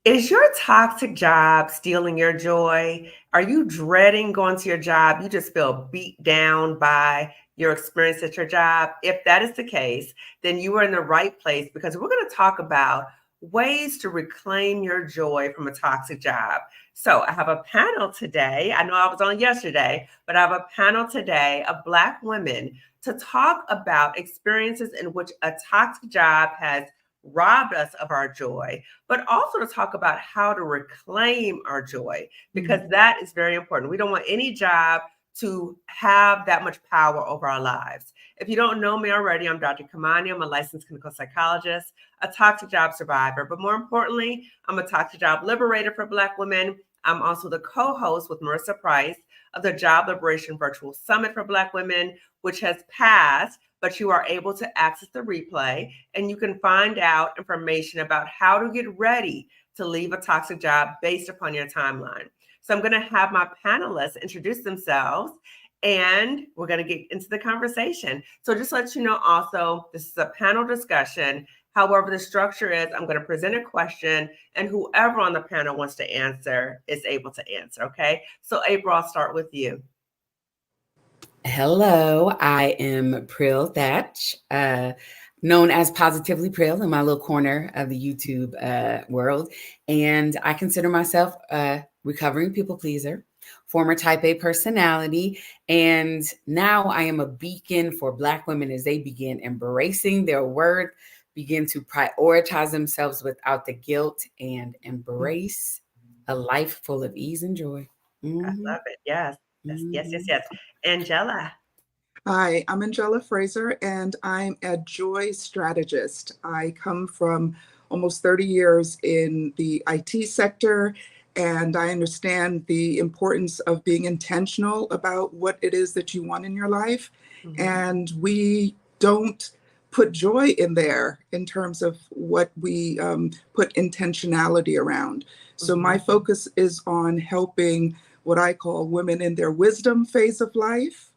Is your toxic job stealing your joy? Are you dreading going to your job? You just feel beat down by your experience at your job? If that is the case, then you are in the right place because we're going to talk about ways to reclaim your joy from a toxic job. So I have a panel today. I know I was on yesterday, but I have a panel today of Black women to talk about experiences in which a toxic job has robbed us of our joy, but also to talk about how to reclaim our joy, because that is very important. We don't want any job to have that much power over our lives. If you don't know me already, I'm Dr. Kamani. I'm a licensed clinical psychologist, a toxic job survivor, but more importantly, I'm a toxic job liberator for Black women. I'm also the co-host with Marissa Price of the Job Liberation Virtual Summit for Black Women, which has passed, but you are able to access the replay and you can find out information about how to get ready to leave a toxic job based upon your timeline. So I'm going to have my panelists introduce themselves and we're going to get into the conversation. So just to let you know also, this is a panel discussion. However, the structure is I'm going to present a question and whoever on the panel wants to answer is able to answer, okay? So April, I'll start with you. Hello, I am Prill Thatch, known as Positively Prill in my little corner of the YouTube world. And I consider myself a recovering people pleaser, former type A personality, and now I am a beacon for Black women as they begin embracing their worth, begin to prioritize themselves without the guilt, and embrace a life full of ease and joy. I love it. Yes. Yes. Angela. Hi, I'm Angela Fraser, and I'm a joy strategist. I come from almost 30 years in the IT sector, and I understand the importance of being intentional about what it is that you want in your life. And we don't put joy in there in terms of what we put intentionality around. So my focus is on helping what I call women in their wisdom phase of life.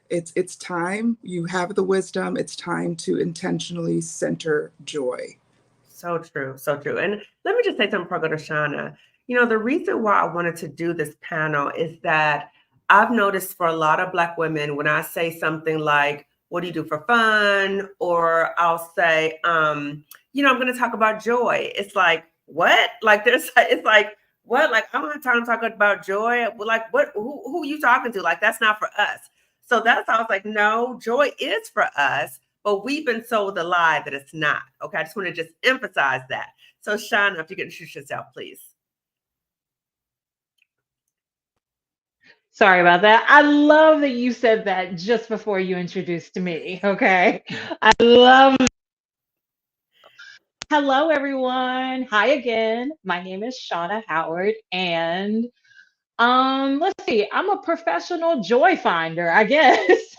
It's time. You have the wisdom. It's time to intentionally center joy. So true. So true. And let me just say something before I go to Shauna. You know, the reason why I wanted to do this panel is that I've noticed for a lot of Black women, when I say something like, what do you do for fun? Or I'll say, I'm going to talk about joy. It's like, what? Like, it's like, what? Like, I don't have time to talk about joy. Like, what? Who are you talking to? Like, that's not for us. So that's how I was like, no, joy is for us, but we've been sold the lie that it's not. Okay, I just want to just emphasize that. So Shauna, if you can introduce yourself, please. Sorry about that. I love that you said that just before you introduced me. Okay. I love. Hello, everyone. Hi again. My name is Shauna Howard, and let's see. I'm a professional joy finder, I guess.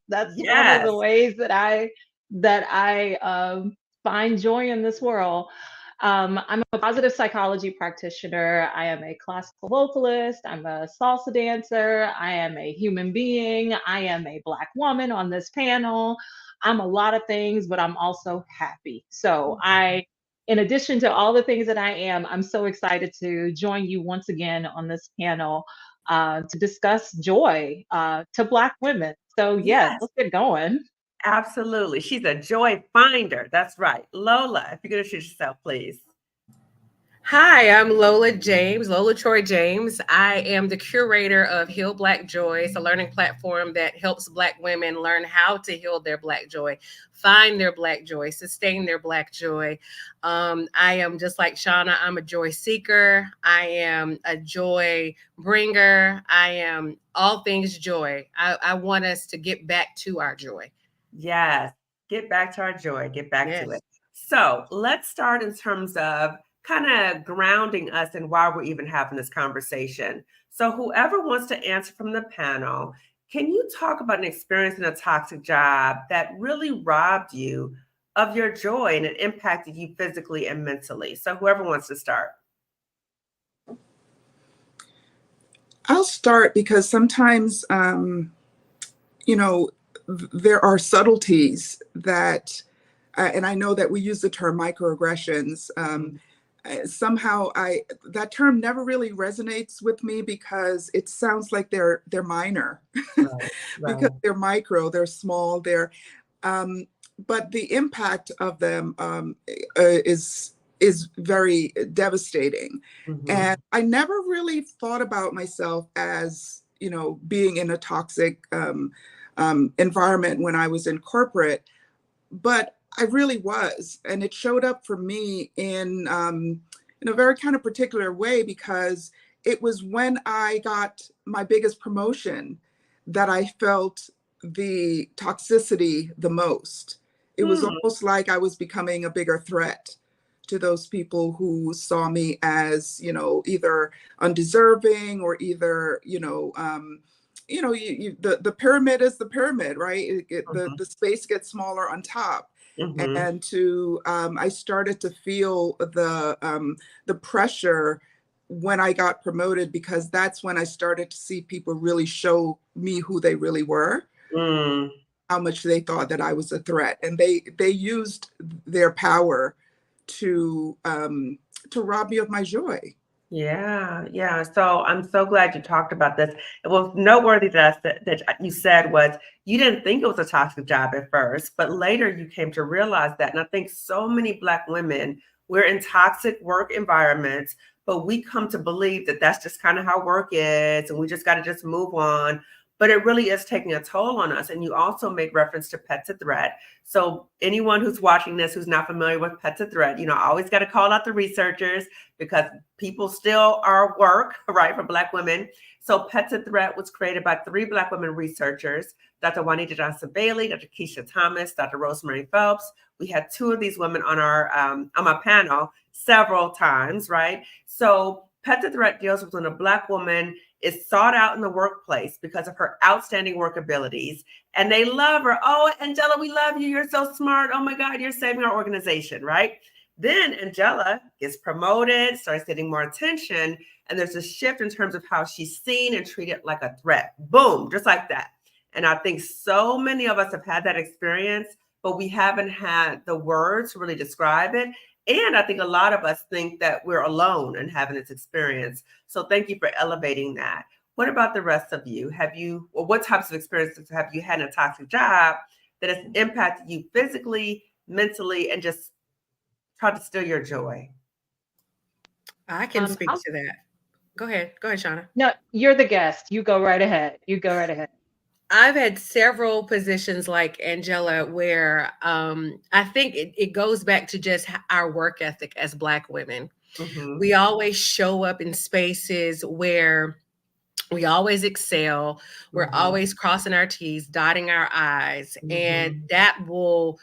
That's one of the ways that I find joy in this world. I'm a positive psychology practitioner. I am a classical vocalist. I'm a salsa dancer. I am a human being. I am a Black woman on this panel. I'm a lot of things, but I'm also happy. So in addition to all the things that I am, I'm so excited to join you once again on this panel to discuss joy to Black women. So yes, let's get going. Absolutely. She's a joy finder. That's right. Lola, if you could introduce yourself, please. Hi, I'm Lola James, Lola Troy James. I am the curator of Heal Black Joy. It's a learning platform that helps Black women learn how to heal their Black joy, find their Black joy, sustain their Black joy. I am just like Shauna, I'm a joy seeker. I am a joy bringer. I am all things joy. I want us to get back to our joy. Yes, get back to our joy, get back to it. So let's start in terms of kind of grounding us in why we're even having this conversation. So whoever wants to answer from the panel, can you talk about an experience in a toxic job that really robbed you of your joy and it impacted you physically and mentally? So whoever wants to start. I'll start because sometimes, there are subtleties that, and I know that we use the term microaggressions, somehow that term never really resonates with me because it sounds like they're minor, Right, because right. they're micro, they're small, um, but the impact of them is very devastating. Mm-hmm. And I never really thought about myself as, being in a toxic environment when I was in corporate, but I really was, and it showed up for me in a very kind of particular way, because it was when I got my biggest promotion that I felt the toxicity the most. It was Hmm. almost like I was becoming a bigger threat to those people who saw me as, either undeserving, or either, the pyramid is the pyramid, right? The space gets smaller on top. Mm-hmm. And I started to feel the pressure when I got promoted, because that's when I started to see people really show me who they really were, Mm. how much they thought that I was a threat, and they used their power to rob me of my joy. Yeah, yeah. So I'm so glad you talked about this. It was noteworthy that you said was you didn't think it was a toxic job at first, but later you came to realize that. And I think so many Black women, we're in toxic work environments, but we come to believe that that's just kind of how work is, and we just got to just move on. But it really is taking a toll on us. And you also made reference to Pets a Threat. So anyone who's watching this who's not familiar with Pets a Threat, I always got to call out the researchers, because people still are work, right, for Black women. So Pets a Threat was created by 3 Black women researchers, Dr. Juanita Johnson-Bailey, Dr. Keisha Thomas, Dr. Rosemary Phelps. We had 2 of these women on on my panel several times, right? So Pets a Threat deals with when a Black woman is sought out in the workplace because of her outstanding work abilities, and they love her. Oh, Angela, we love you. You're so smart. Oh my God, you're saving our organization, right? Then Angela gets promoted, starts getting more attention, and there's a shift in terms of how she's seen and treated like a threat. Boom, just like that. And I think so many of us have had that experience, but we haven't had the words to really describe it. And I think a lot of us think that we're alone in having this experience. So thank you for elevating that. What about the rest of you? Or what types of experiences have you had in a toxic job that has impacted you physically, mentally, and just tried to steal your joy? I can Um, speak I'll, to that. Go ahead, Shauna. no, you're the guest. You go right ahead. You go right ahead. I've had several positions like Angela where I think it goes back to just our work ethic as Black women. Mm-hmm. We always show up in spaces where we always excel. We're Mm-hmm. always crossing our T's, dotting our I's, and Mm-hmm. that will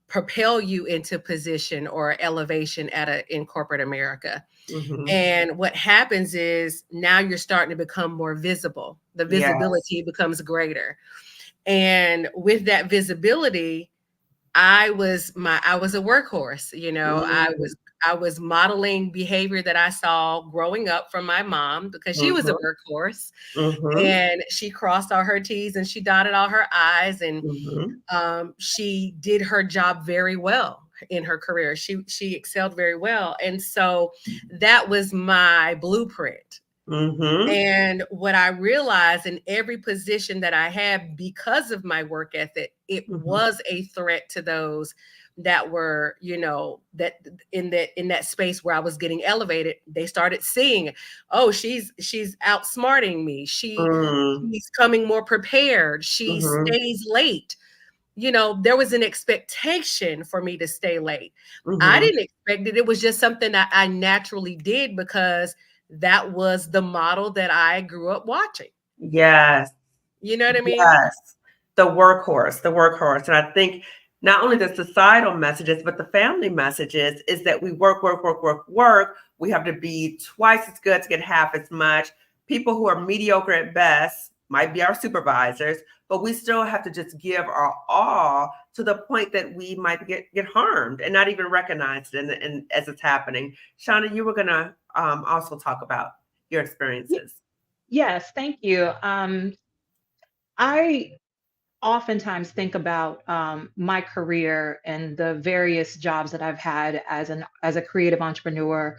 propel you into position or elevation in corporate America. Mm-hmm. And what happens is now you're starting to become more visible. The Yes. visibility becomes greater. And with that visibility, I was a workhorse, Mm-hmm. I was modeling behavior that I saw growing up from my mom, because she was a workhorse, Mm-hmm. and she crossed all her T's and she dotted all her I's, and Mm-hmm. she did her job very well in her career. She excelled very well. And so that was my blueprint. Mm-hmm. And what I realized in every position that I had, because of my work ethic, it Mm-hmm. was a threat to those that were, that in that space where I was getting elevated. They started seeing, oh, she's outsmarting me. She's coming more prepared. She Mm-hmm. stays late. There was an expectation for me to stay late. I Mm-hmm. didn't expect it. It was just something that I naturally did because that was the model that I grew up watching. Yes. You know what I mean? Yes. The workhorse. And I think not only the societal messages, but the family messages is that we work, work, work, work, work. We have to be twice as good to get half as much. People who are mediocre at best might be our supervisors, but we still have to just give our all to the point that we might get harmed and not even recognize it as it's happening. Shauna, you were going to also talk about your Y- experiences. yes, thank you. I oftentimes think about my career and the various jobs that I've had as a creative entrepreneur.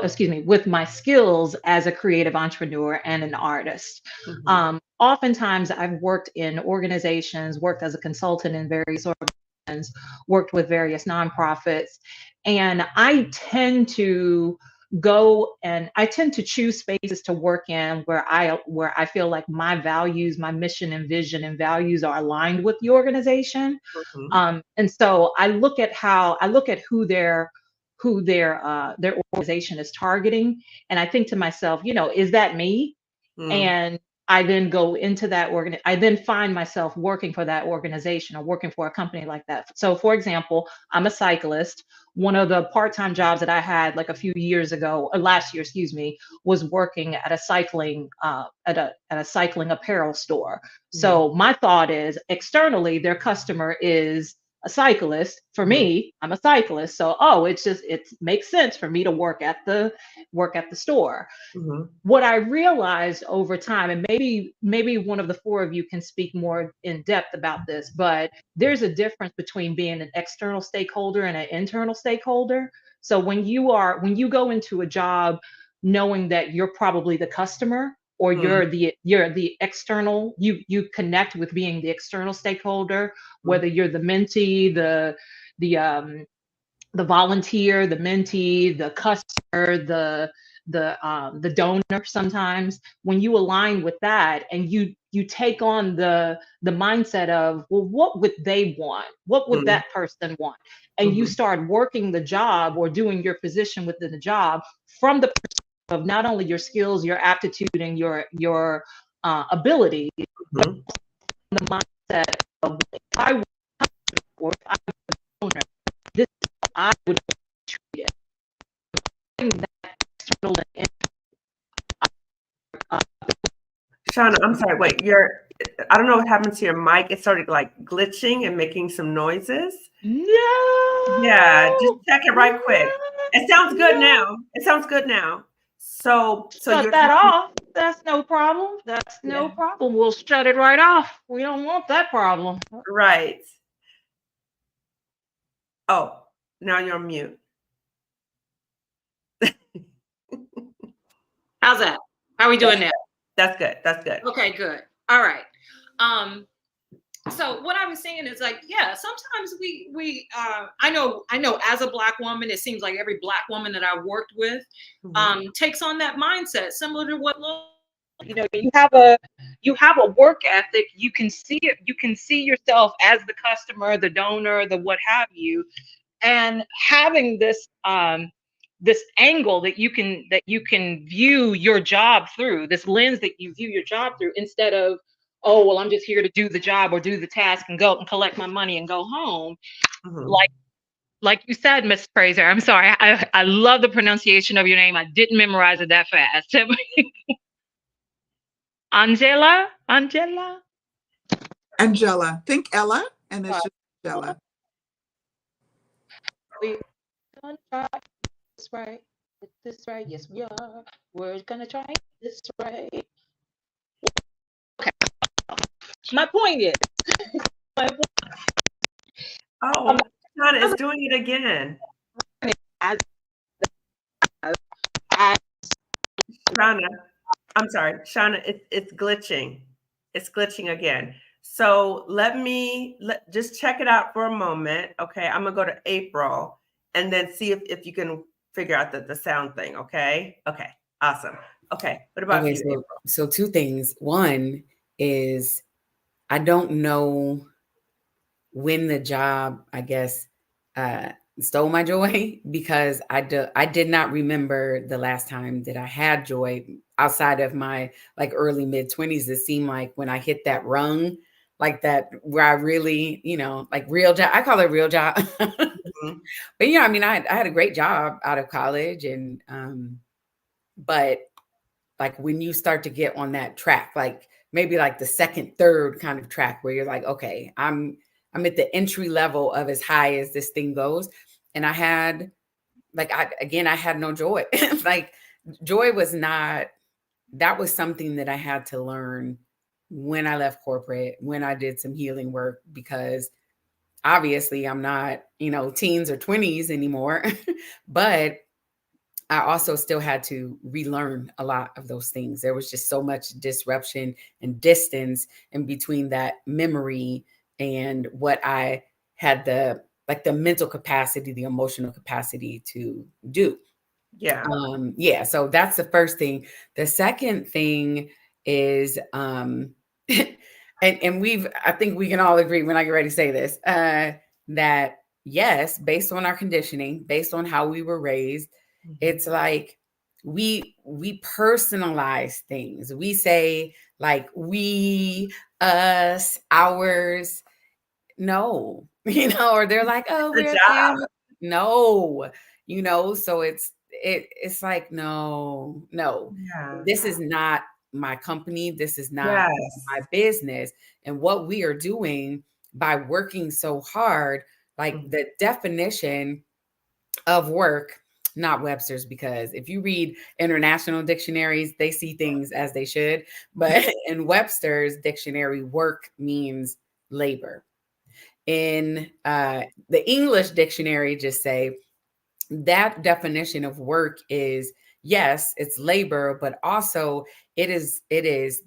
Excuse me, with my skills as a creative entrepreneur and an artist. Mm-hmm. Oftentimes, I've worked in organizations, worked as a consultant in various organizations, worked with various nonprofits, and I tend to choose spaces to work in where I feel like my values, my mission and vision and values are aligned with the organization. Mm-hmm. And so I look at who their organization is targeting, and I think to myself, is that me? Mm-hmm. And I then go into I then find myself working for that organization or working for a company like that. So for example, I'm a cyclist. One of the part-time jobs that I had like a few years ago, or last year, excuse me, was working at a cycling apparel store. Mm-hmm. So my thought is externally, their customer is a cyclist. For me, I'm a cyclist. So it makes sense for me to work at the store. Mm-hmm. What I realized over time, and maybe one of the four of you can speak more in depth about this, but there's a difference between being an external stakeholder and an internal stakeholder. So when you go into a job knowing that you're probably the customer, or Mm-hmm. you're the external, you connect with being the external stakeholder, whether you're the mentee, the the volunteer, the mentee, the customer, the donor. Sometimes when you align with that and you take on the mindset of, well, what would they want? What would Mm-hmm. that person want? And you Mm-hmm. start working the job or doing your position within the job from the perspective of not only your skills, your aptitude, and your ability, but Mm-hmm. the mindset of, if I were, or if I were a donor, this is how I would treat it. That external and uh, Shauna, I'm sorry. Wait, I don't know what happened to your mic. It started like glitching and making some noises. Yeah, just no, check it right quick. It sounds good no. now. It sounds good now. So Shut you're that telling, off. That's no problem. That's no yeah, problem. We'll shut it right off. We don't want that problem. right. Oh, now you're on mute. How's that? How are we doing now? That's good. That's good. Okay, good. All right. So what I was saying is, like, yeah, sometimes I know as a Black woman, it seems like every Black woman that I worked with takes on that mindset, similar to what you have a work ethic. You can see it. You can see yourself as the customer, the donor, the what have you, and having this angle that you can view your job through, this lens that you view your job through, instead of, oh, well, I'm just here to do the job or do the task and go and collect my money and go home. Mm-hmm. Like you said, Miss Fraser, I'm sorry, I love the pronunciation of your name. I didn't memorize it that fast. Angela. Angela. Think Ella, and it's just Angela. We're gonna try this right. Get this right. Yes, we are. We're gonna try this right. Okay. My point is, my point Oh, Shauna is doing it again. as Shauna, I'm sorry, Shauna, it's glitching. It's glitching again. So just check it out for a moment. Okay, I'm gonna go to April and then see if you can figure out the sound thing. Okay. Okay. Awesome. Okay. What about Okay, you, April? so two things. One is I don't know when the job, I guess, stole my joy, because I did not remember the last time that I had joy outside of my like early mid-20s. It seemed like when I hit that rung, like that, where I really, like real job, I call it real job. Mhm. But I mean, I had a great job out of college, and but like when you start to get on that track, like maybe like the second, third kind of track where you're like, okay, I'm at the entry level of as high as this thing goes. And I had I had no joy. Like joy was not, that was something that I had to learn when I left corporate, when I did some healing work, because obviously I'm not, teens or 20s anymore, but I also still had to relearn a lot of those things. There was just so much disruption and distance in between that memory and what I had the mental capacity, the emotional capacity to do. Yeah. Yeah, so that's the first thing. The second thing is and I think we can all agree when I get ready to say this, that yes, based on our conditioning, based on how we were raised, it's like we personalize things. We say like we, us, ours. No, or they're like, oh, The we're a job. family. No, so it's like, no, Yeah. this is not my company. This is not my Yes. business. And what we are doing by working so hard, like Mhm. the definition of work, not Webster's, because if you read international dictionaries, they see things as they should. But in Webster's dictionary, work means labor. In the English dictionary, just say that definition of work is, yes, it's labor, but also it is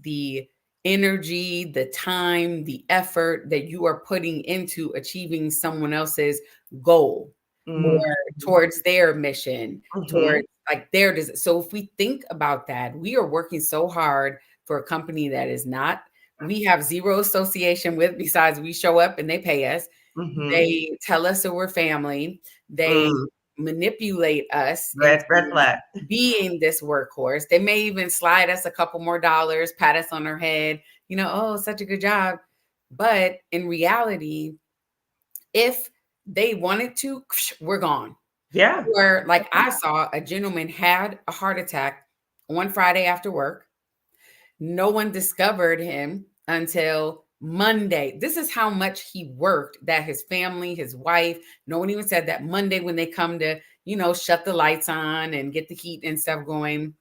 the energy, the time, the effort that you are putting into achieving someone else's goal, more Mhm. towards their mission, Mhm. towards like their so if we think about that, we are working so hard for a company that is not, we have zero association with, besides we show up and they pay us. Mhm. They tell us that we're family. They Mm. manipulate us into Red flag. being this workhorse. They may even slide us a couple more dollars, pat us on our head, oh, such a good job. But in reality, if they wanted to, we're gone. Yeah. Or like I saw a gentleman had a heart attack on Friday after work. No one discovered him until Monday. This is how much he worked, that his family, his wife, no one even said that Monday when they come to, shut the lights on and get the heat and stuff going.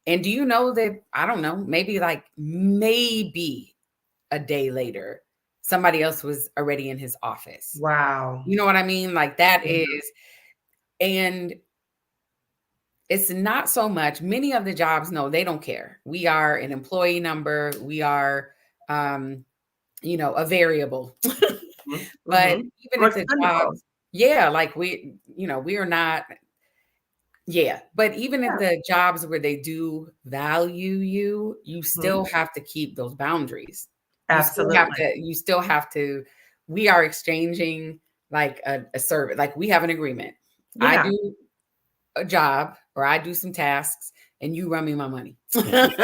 And do you know that, I don't know, maybe a day later, somebody else was already in his office. Wow. You know what I mean? Like that Yeah. is, and it's not so much, many of the jobs, no, they don't care. We are an employee number. We are, a variable. Mhm. But Mhm. even We're at the expendable. jobs, yeah, like we are not, yeah. But even at Yeah. the jobs where they do value you, you Mhm. still have to keep those boundaries. Absolutely. You still have to, we are exchanging like a service, like we have an agreement. I Yeah. do a job or I do some tasks and you run me my money. Like,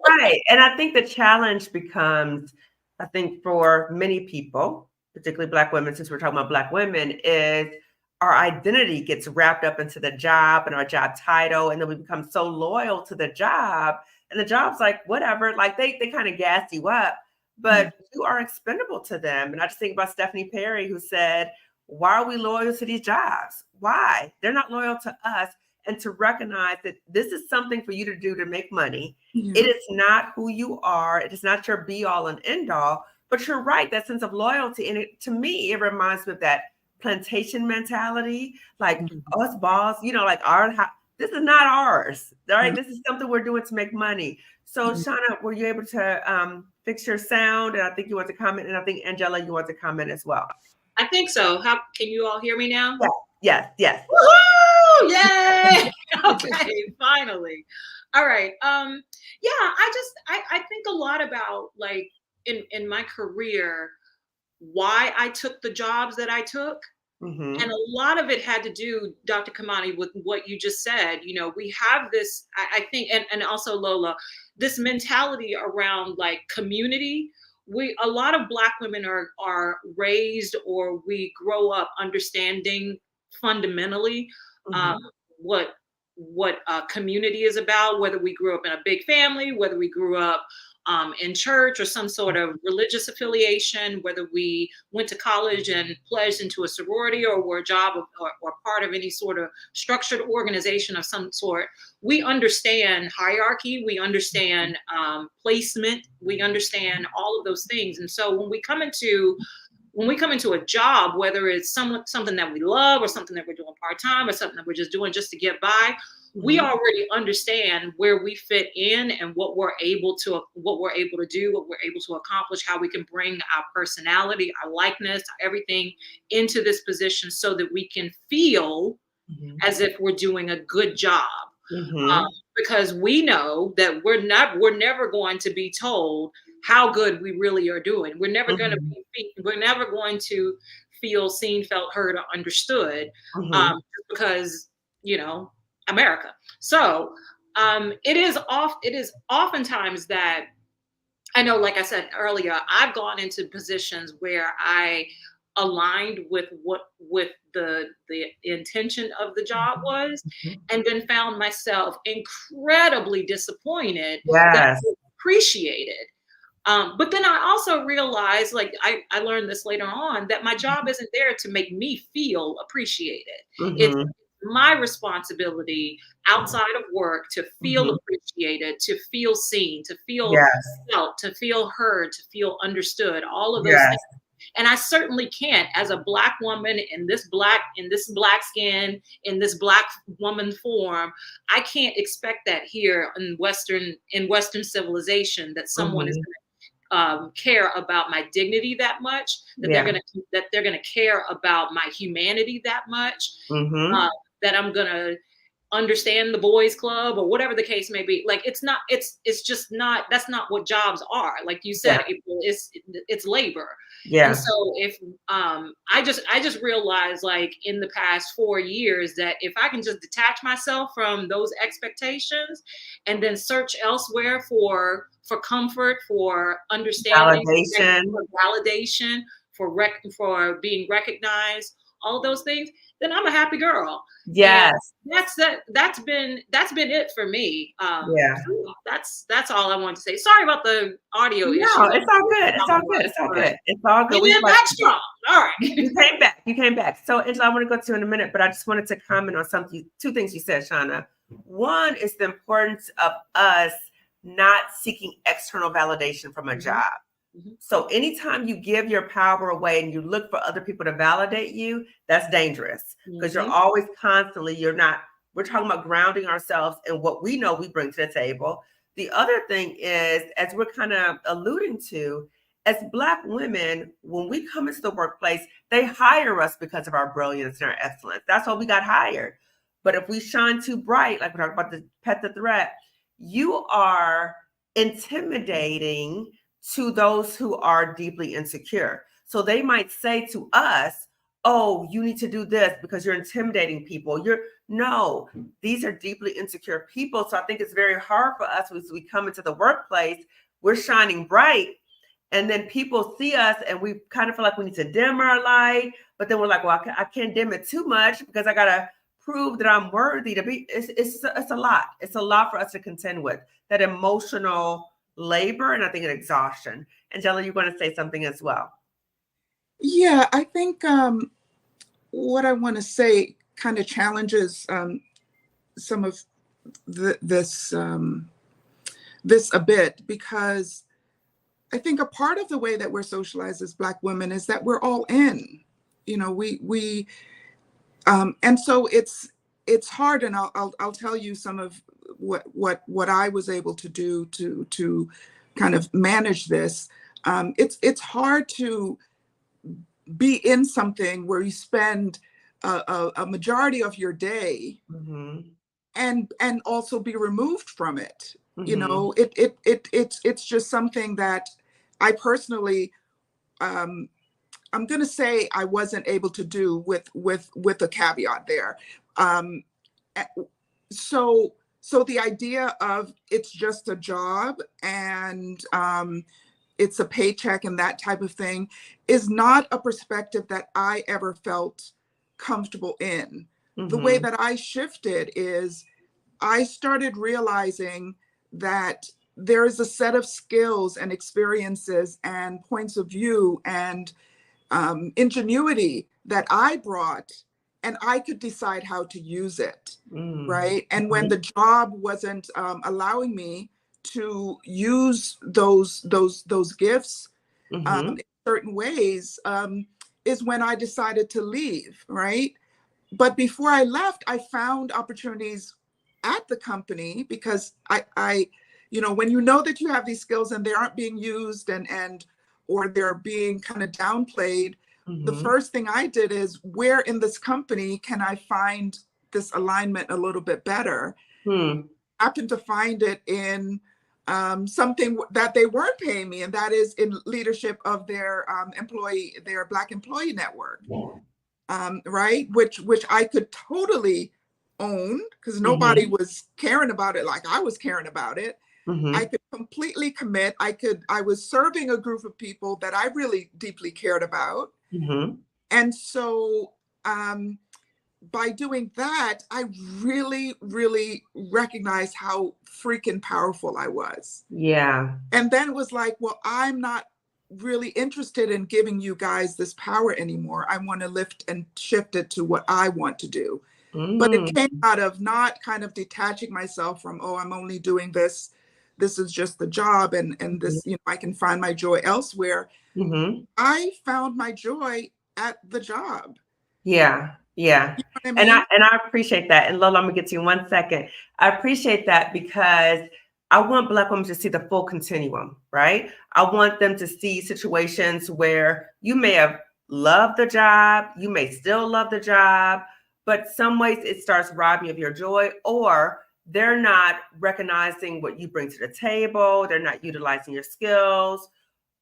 Right. And I think the challenge becomes, I think for many people, particularly Black women, since we're talking about Black women, is our identity gets wrapped up into the job and our job title. And then we become so loyal to the job. And the job's like, whatever, like they kind of gas you up, but you are expendable to them. And I just think about Stephanie Perry, who said, why are we loyal to these jobs? Why? They're not loyal to us. And to recognize that this is something for you to do to make money. Yeah. It is not who you are. It is not your be all and end all. But you're right, that sense of loyalty. And to me, it reminds me of that plantation mentality, like us boss, like this is not ours, right? This is something we're doing to make money. So, Shauna, were you able to fix your sound? And I think you want to comment. And I think, Angela, you want to comment as well. I think so. How can you all hear me now? Yes. Woohoo! Yay! Okay, finally. All right. Yeah, I think a lot about like in my career why I took the jobs that I took. Mm-hmm. And a lot of it had to do, Dr. Kamani, with what you just said. We have this, I think, and also Lola, this mentality around like community. A lot of Black women are raised, or we grow up understanding fundamentally um, Mm-hmm. what community is about. Whether we grew up in a big family, whether we grew up in church or some sort of religious affiliation, whether we went to college and pledged into a sorority or were a job or part of any sort of structured organization of some sort, we understand hierarchy, we understand placement, we understand all of those things. And so when we come into a job, whether it's something that we love or something that we're doing part-time or something that we're just doing just to get by, we already understand where we fit in and what we're able to do, what we're able to accomplish, how we can bring our personality, our likeness, everything into this position so that we can feel as if we're doing a good job. Because we know that we're never going to be told how good we really are doing. We're never going to feel seen, felt, heard, or understood, because, America. So it is oftentimes that I know, like I said earlier, I've gone into positions where I aligned with the intention of the job was, and then found myself incredibly disappointed that I was appreciated. But then I also realized, like I learned this later on, that my job isn't there to make me feel appreciated. It's my responsibility outside of work to feel appreciated, to feel seen, to feel felt, to feel heard, to feel understood, all of those things. And I certainly can't, as a Black woman in this Black skin, in this Black woman form, I can't expect that here in Western civilization, that someone is going to care about my dignity that much, that they're gonna care about my humanity that much, that I'm gonna understand the boys club or whatever the case may be. Like, it's just not, that's not what jobs are. Like you said, it's labor. And so if I just realized, like, in the past 4 years, that if I can just detach myself from those expectations and then search elsewhere for comfort, for understanding, for validation, for being recognized, all those things, then I'm a happy girl. And that's been it for me. So that's all I want to say. Sorry about the audio issue. No, it's all good. It's all good. It's all good. It's all good. We back strong. All right. You came back. So, Angela, I want to go to you in a minute, but I just wanted to comment on two things you said, Shauna. One is the importance of us not seeking external validation from a job. So anytime you give your power away and you look for other people to validate you, that's dangerous, because you're always constantly, we're talking about grounding ourselves in what we know we bring to the table. The other thing is, as we're kind of alluding to, as Black women, when we come into the workplace, they hire us because of our brilliance and our excellence. That's why we got hired. But if we shine too bright, like we're talking about the pet the threat, you are intimidating to those who are deeply insecure. So they might say to us, oh, you need to do this because you're intimidating people. No, these are deeply insecure people. So I think it's very hard for us as we come into the workplace, we're shining bright, and then people see us and we kind of feel like we need to dim our light, but then we're like, well, I can't dim it too much because I got to prove that I'm worthy to be. It's a lot. It's a lot for us to contend with, that emotional labor, and I think an exhaustion. Angela, you're going to say something as well. Yeah, I think what I want to say kind of challenges some of this a bit, because I think a part of the way that we're socialized as Black women is that we're all in. We and so it's hard, and I'll tell you some of what I was able to do to kind of manage this. It's hard to be in something where you spend a majority of your day and also be removed from it. It's just something that I personally I'm going to say I wasn't able to do with a caveat there. So the idea of it's just a job and it's a paycheck and that type of thing is not a perspective that I ever felt comfortable in. The way that I shifted is I started realizing that there is a set of skills and experiences and points of view and ingenuity that I brought, and I could decide how to use it, right? And when the job wasn't allowing me to use those gifts in certain ways, is when I decided to leave, right? But before I left, I found opportunities at the company because I, you know, when you know that you have these skills and they aren't being used or they're being kind of downplayed, the first thing I did is, where in this company can I find this alignment a little bit better? Happened to find it in something that they weren't paying me, and that is in leadership of their their Black employee network. Right? Which I could totally own because nobody was caring about it like I was caring about it. I could completely commit. I was serving a group of people that I really deeply cared about. And so by doing that, I really, really recognized how freaking powerful I was. Yeah. And then it was like, well, I'm not really interested in giving you guys this power anymore. I want to lift and shift it to what I want to do. But it came out of not kind of detaching myself from, oh, I'm only doing this. This is just the job. And this, you know, I can find my joy elsewhere. I found my joy at the job. Yeah. Yeah. You know what I mean? And I appreciate that. And Lola, I'm gonna get to you in 1 second. I appreciate that because I want Black women to see the full continuum, right? I want them to see situations where you may have loved the job, you may still love the job, but some ways it starts robbing you of your joy, or they're not recognizing what you bring to the table, they're not utilizing your skills,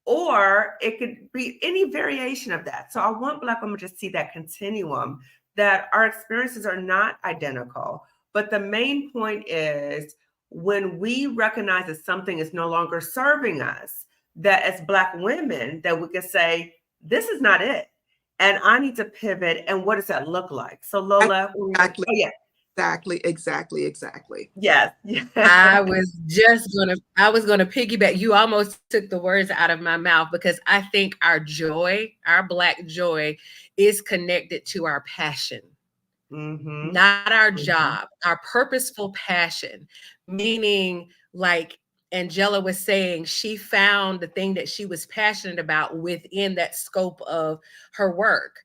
or it could be any variation of that. So I want Black women to see that continuum, that our experiences are not identical. But the main point is, when we recognize that something is no longer serving us, that as Black women, that we can say, this is not it. And I need to pivot. And what does that look like? So Lola, Exactly. oh yeah. Exactly. Yes. I was gonna piggyback. You almost took the words out of my mouth, because I think our joy, our Black joy, is connected to our passion. Not our job, our purposeful passion, meaning, like Angela was saying, she found the thing that she was passionate about within that scope of her work.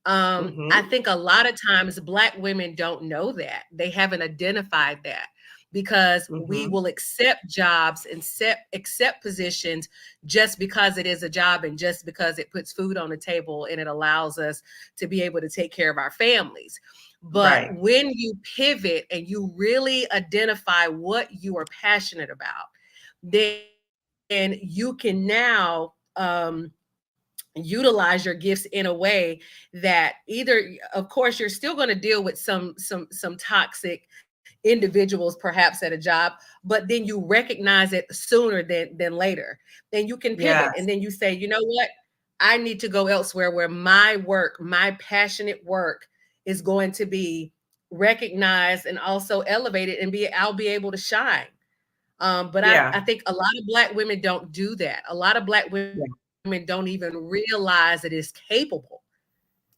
I think a lot of times Black women don't know that. They haven't identified that, because we will accept jobs and accept positions just because it is a job and just because it puts food on the table and it allows us to be able to take care of our families. But when you pivot and you really identify what you are passionate about, then you can now utilize your gifts in a way that, either, of course, you're still going to deal with some toxic individuals perhaps at a job, but then you recognize it sooner than later. Then you can pivot, and then you say, you know what, I need to go elsewhere where my work, my passionate work, is going to be recognized and also elevated, and I'll be able to shine. But I think a lot of Black women don't do that. A lot of Black women don't even realize it is capable.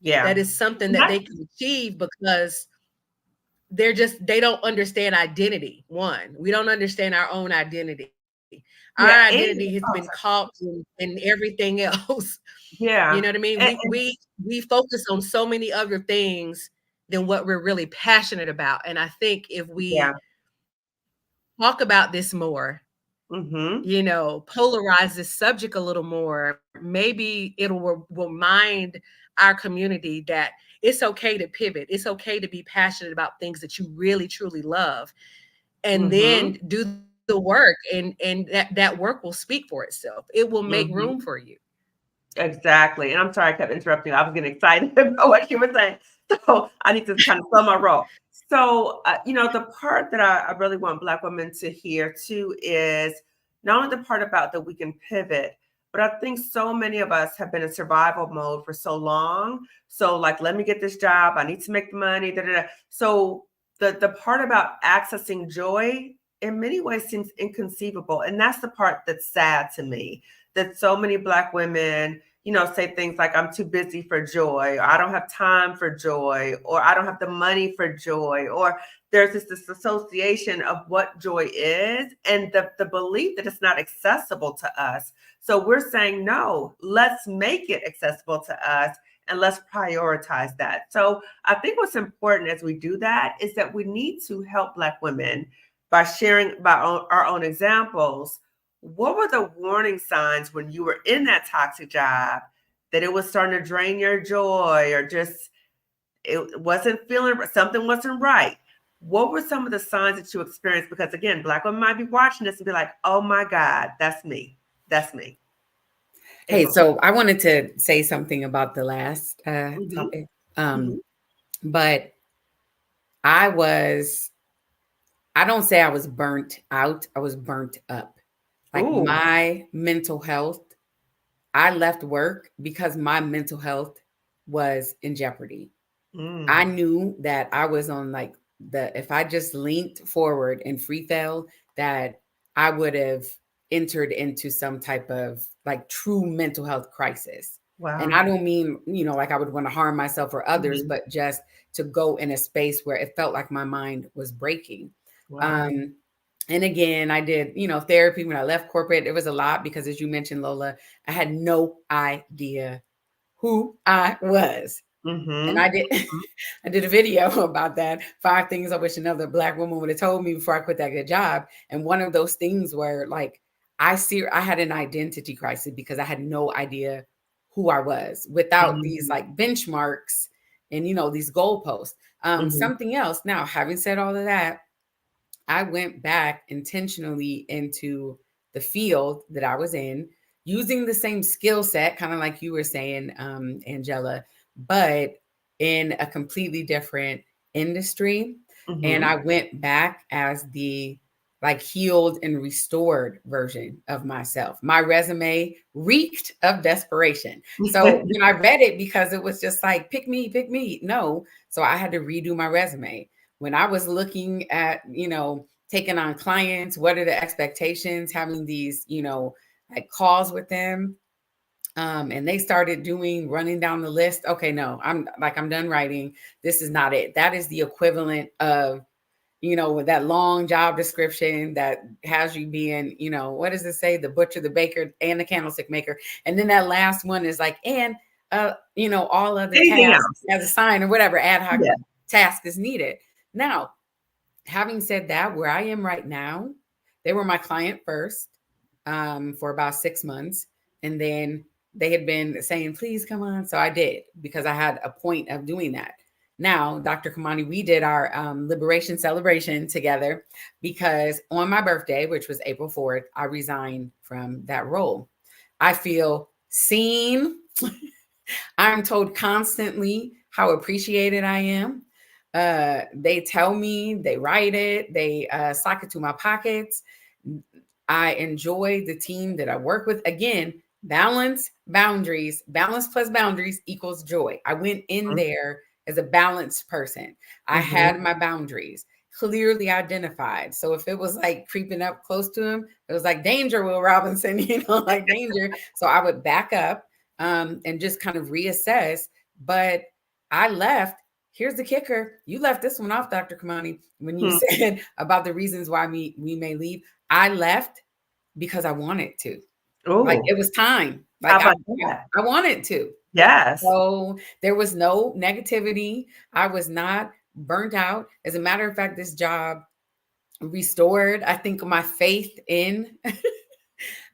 That is something that they can achieve, because they don't understand identity. One, we don't understand our own identity. Our identity has been caught in everything else. Yeah. You know what I mean? We focus on so many other things than what we're really passionate about. And I think if we talk about this more, you know, polarize this subject a little more, maybe it will remind our community that it's okay to pivot. It's okay to be passionate about things that you really, truly love, and then do the work, and that work will speak for itself. It will make room for you. Exactly. And I'm sorry I kept interrupting. I was getting excited about what you were saying. So I need to kind of slow my roll. So, you know, the part that I really want Black women to hear too is not only the part about that we can pivot, but I think so many of us have been in survival mode for so long. So like, let me get this job. I need to make the money. So the part about accessing joy in many ways seems inconceivable. And that's the part that's sad to me, that so many Black women, say things like, I'm too busy for joy, or I don't have time for joy, or I don't have the money for joy, or there's this association of what joy is and the belief that it's not accessible to us. So we're saying, no, let's make it accessible to us and let's prioritize that. So I think what's important as we do that is that we need to help Black women by sharing by our own examples. What were the warning signs when you were in that toxic job that it was starting to drain your joy, or just it wasn't feeling, something wasn't right? What were some of the signs that you experienced? Because again, Black women might be watching this and be like, oh my God, that's me. That's me. Hey, so I wanted to say something about the last topic. But I don't say I was burnt out. I was burnt up. Like my mental health, I left work because my mental health was in jeopardy. I knew that I was on like if I just leaned forward and free fell, that I would have entered into some type of like true mental health crisis. Wow. And I don't mean, like I would want to harm myself or others, but just to go in a space where it felt like my mind was breaking. Wow. And again, I did, therapy when I left corporate. It was a lot because, as you mentioned, Lola, I had no idea who I was. And I did a video about that. 5 things I wish another Black woman would have told me before I quit that good job. And one of those things were like, I had an identity crisis because I had no idea who I was without these like benchmarks and, these goalposts. Something else. Now, having said all of that, I went back intentionally into the field that I was in, using the same skill set, kind of like you were saying, Angela, but in a completely different industry. And I went back as the like healed and restored version of myself. My resume reeked of desperation. So when I read it, because it was just like, pick me. No. So I had to redo my resume. When I was looking at, taking on clients, what are the expectations, having these, like calls with them. And they started running down the list. Okay, no, I'm done writing. This is not it. That is the equivalent of, with that long job description that has you being, what does it say? The butcher, the baker, and the candlestick maker. And then that last one is like, and, all other tasks as a sign or whatever ad hoc task is needed. Now, having said that, where I am right now, they were my client first for about 6 months. And then they had been saying, please come on. So I did, because I had a point of doing that. Now, Dr. Kamani, we did our liberation celebration together because on my birthday, which was April 4th, I resigned from that role. I feel seen. I'm told constantly how appreciated I am. They tell me, they write it, they sock it to my pockets. I enjoy the team that I work with. Again, balance plus boundaries equals joy. I went in there as a balanced person. I had my boundaries clearly identified. So if it was like creeping up close to him, it was like danger, Will Robinson, like danger. So I would back up and just kind of reassess. But I left. Here's the kicker. You left this one off, Dr. Kamani, when you said about the reasons why we may leave. I left because I wanted to. Like it was time. Like I wanted to. Yes. So there was no negativity. I was not burnt out. As a matter of fact, this job restored, I think, my faith in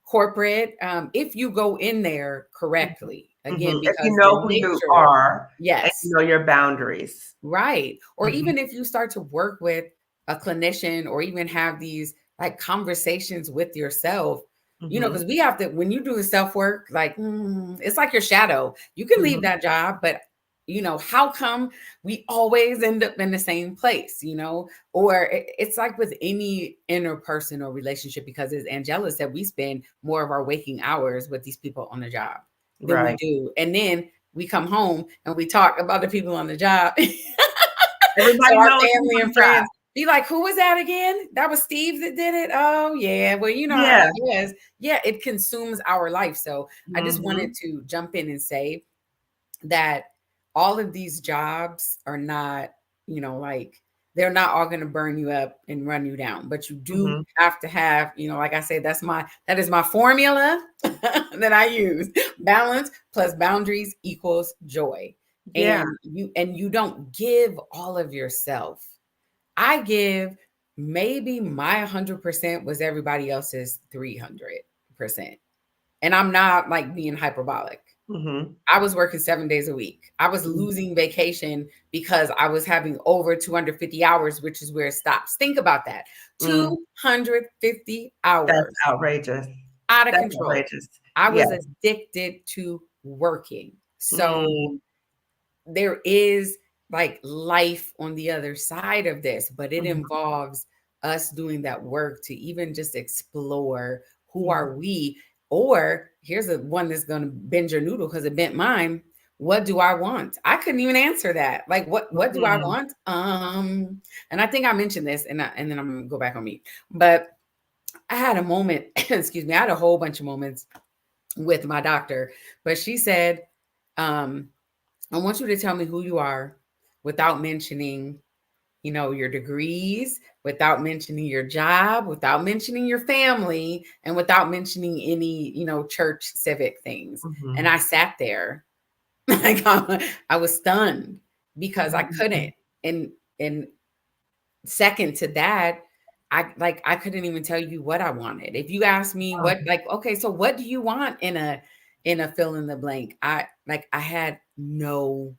corporate. If you go in there correctly, again, because if you know who you are, yes, and you know your boundaries, right? Or even if you start to work with a clinician, or even have these like conversations with yourself. Because we have to, when you do the self-work, like, it's like your shadow. You can leave that job, but, how come we always end up in the same place, or it's like with any interpersonal relationship, because as Angela said, we spend more of our waking hours with these people on the job than we do. And then we come home and we talk about the people on the job. Everybody so our knows family and friends. be like, who was that again? That was Steve that did it. Oh yeah. Well, you know how Yeah. it is. Yeah, it consumes our life. So I just wanted Mhm. to jump in and say that all of these jobs are not, like they're not all going to burn you up and run you down, but you do Mhm. have to have, like I said, that is my formula that I use. Balance plus boundaries equals joy. Yeah. And you don't give all of yourself. I give maybe my 100% was everybody else's 300%. And I'm not like being hyperbolic. Mhm. I was working 7 days a week. I was Mhm. losing vacation because I was having over 250 hours, which is where it stops. Think about that. Mm. 250 That's hours outrageous. out of That's control. outrageous. I was Yes. addicted to working. So Mm. there is like life on the other side of this, but it Mhm. involves us doing that work to even just explore who Mhm. are we. Or here's a one that's going to bend your noodle because it bent mine. What do I want? I couldn't even answer that. Like what do I Mhm. want? And I think I mentioned this, and then I'm gonna go back on mute. But I had a moment, excuse me, I had a whole bunch of moments with my doctor, but she said, I want you to tell me who you are without mentioning, your degrees, without mentioning your job, without mentioning your family, and without mentioning any, church civic things. And Mhm. I sat there like I was stunned because I Mhm. couldn't. And second to that, I couldn't even tell you what I wanted. If you ask me Oh. what, like, okay, so what do you want in a fill in the blank? I had no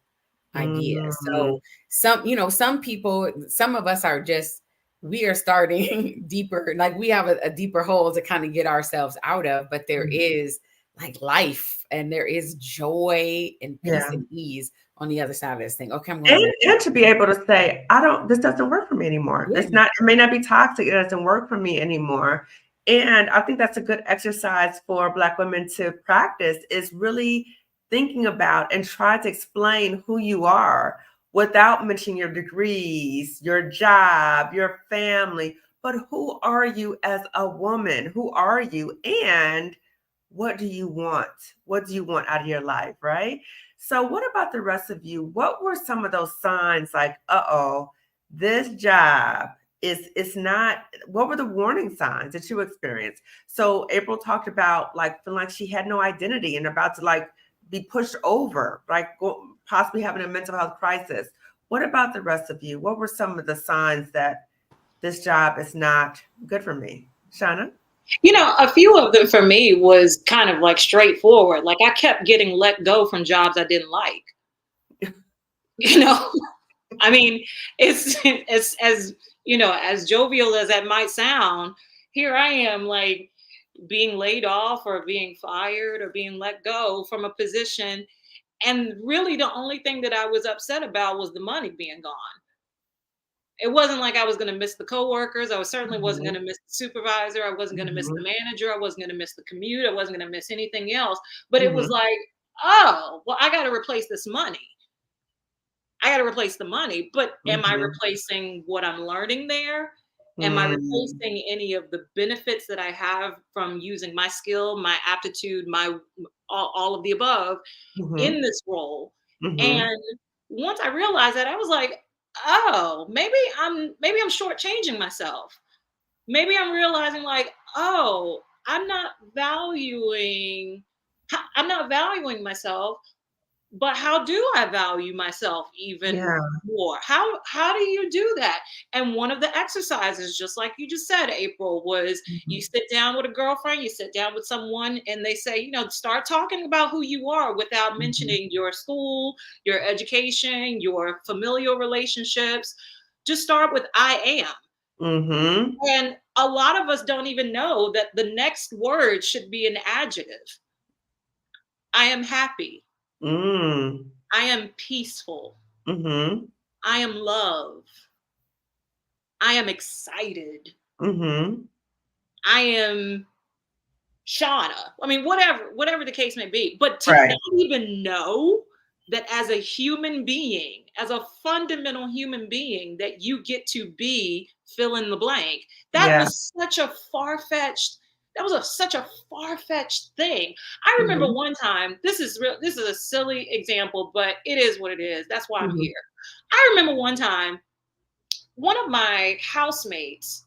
idea. Mhm. So some people, some of us are just, we are starting deeper, like we have a deeper hole to kind of get ourselves out of, but there Mhm. is like life and there is joy and peace Yeah. and ease on the other side of this thing. Okay, I'm going And to mute. and to be able to say, "I don't this doesn't work for me anymore. Yeah. It may not be toxic, it doesn't work for me anymore." And I think that's a good exercise for Black women to practice is really thinking about and try to explain who you are without mentioning your degrees, your job, your family, but who are you as a woman? Who are you? And what do you want? What do you want out of your life, right? So, what about the rest of you? What were some of those signs like, uh-oh, this job is not, what were the warning signs that you experienced? So, April talked about like feeling like she had no identity and about to like be pushed over, like possibly having a mental health crisis. What about the rest of you? What were some of the signs that this job is not good for me? Shauna? A few of them for me was kind of like straightforward. Like I kept getting let go from jobs I didn't like. You know, I mean, it's as as jovial as that might sound. Here I am, like being laid off or being fired or being let go from a position, and really the only thing that I was upset about was the money being gone. It wasn't like I was going to miss the coworkers. I certainly wasn't going Mhm. to miss the supervisor. I wasn't going to miss the Mhm. manager. I wasn't going to miss the commute. I wasn't going to miss anything else. But it was Mhm. like, oh, well, I got to replace this money. I got to replace the money. But am I Mhm. replacing what I'm learning there? Am I Mm. replacing any of the benefits that I have from using my skill, my aptitude, my all of the above in Mhm. this role? Mhm. And once I realized that, I was like, oh, maybe I'm shortchanging myself. Maybe I'm realizing like, oh, I'm not valuing myself, but how do I value myself even Yeah. more? How do you do that? And one of the exercises, just like you just said, April, was you Mhm. sit down with a girlfriend, you sit down with someone, and they say, start talking about who you are without Mhm. mentioning your school, your education, your familial relationships. Just start with I am. Mhm. And a lot of us don't even know that the next word should be an adjective. I am happy. Mm. I am peaceful. Mhm. I am love. I am excited. Mhm. I am Shauna. I mean, whatever the case may be. But to Right. not even know that as a human being, as a fundamental human being, that you get to be fill in the blank. That Yeah. was such a far-fetched, such a far-fetched thing. I remember Mhm. one time, this is real, this is a silly example, but it is what it is. That's why I'm Mhm. here. I remember one time, one of my housemates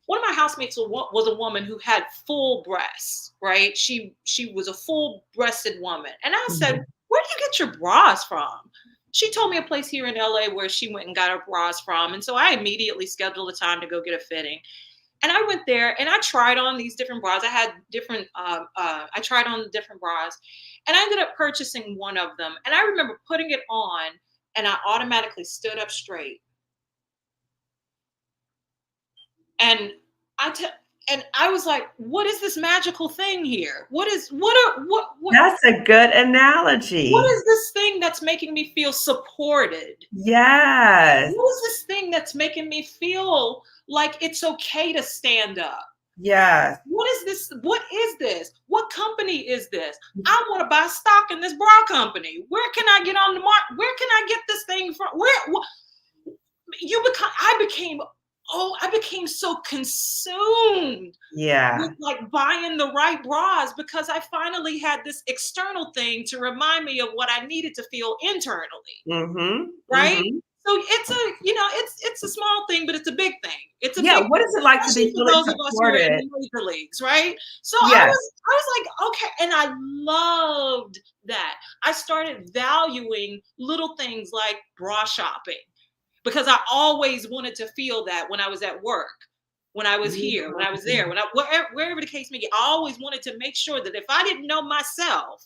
was a woman who had full breasts, right? She was a full-breasted woman. And I said, Mhm. "Where do you get your bras from?" She told me a place here in LA where she went and got her bras from. And so I immediately scheduled a time to go get a fitting. And I went there and I tried on these different bras. I had different, I tried on the different bras and I ended up purchasing one of them. And I remember putting it on and I automatically stood up straight. And I t- and I was like, what is this magical thing here? That's a good What analogy. is this thing that's making me feel supported? Yes. What is this thing that's making me feel like it's okay to stand up? Yes. What is this? What is this? What company is this? I want to buy stock in this bra company. Where can I get on the market? Where can I get this thing from? I became so consumed Yeah. with like buying the right bras because I finally had this external thing to remind me of what I needed to feel internally, Mhm. right? Mhm. So it's it's a small thing, but it's a big thing. It's a Yeah, big what thing, is it like to be especially for fully those of us who are in supported? the major leagues, right? So Yes. I was like, okay, and I loved that. I started valuing little things like bra shopping because I always wanted to feel that when I was at work, when I was here, when I was there, Mhm. wherever the case may be. I always wanted to make sure that if I didn't know myself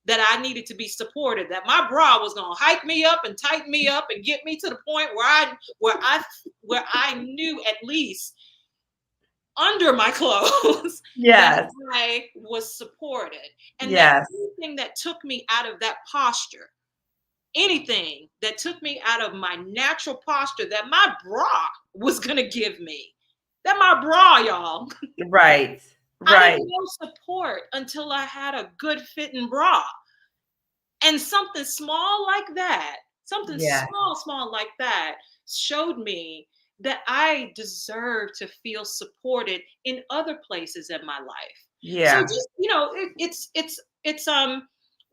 that I needed to be supported, that my bra was going to hike me up and tighten me up and get me to the point where I knew at least under my clothes that Yes. I was supported, and that Yes. anything that took me out of that posture, anything that took me out of my natural posture that my bra was going to give me, that my bra, y'all, Right. I Right. didn't know support until I had a good fitting bra. And something small like that, something Yeah. small like that showed me that I deserve to feel supported in other places in my life. So Yeah. just,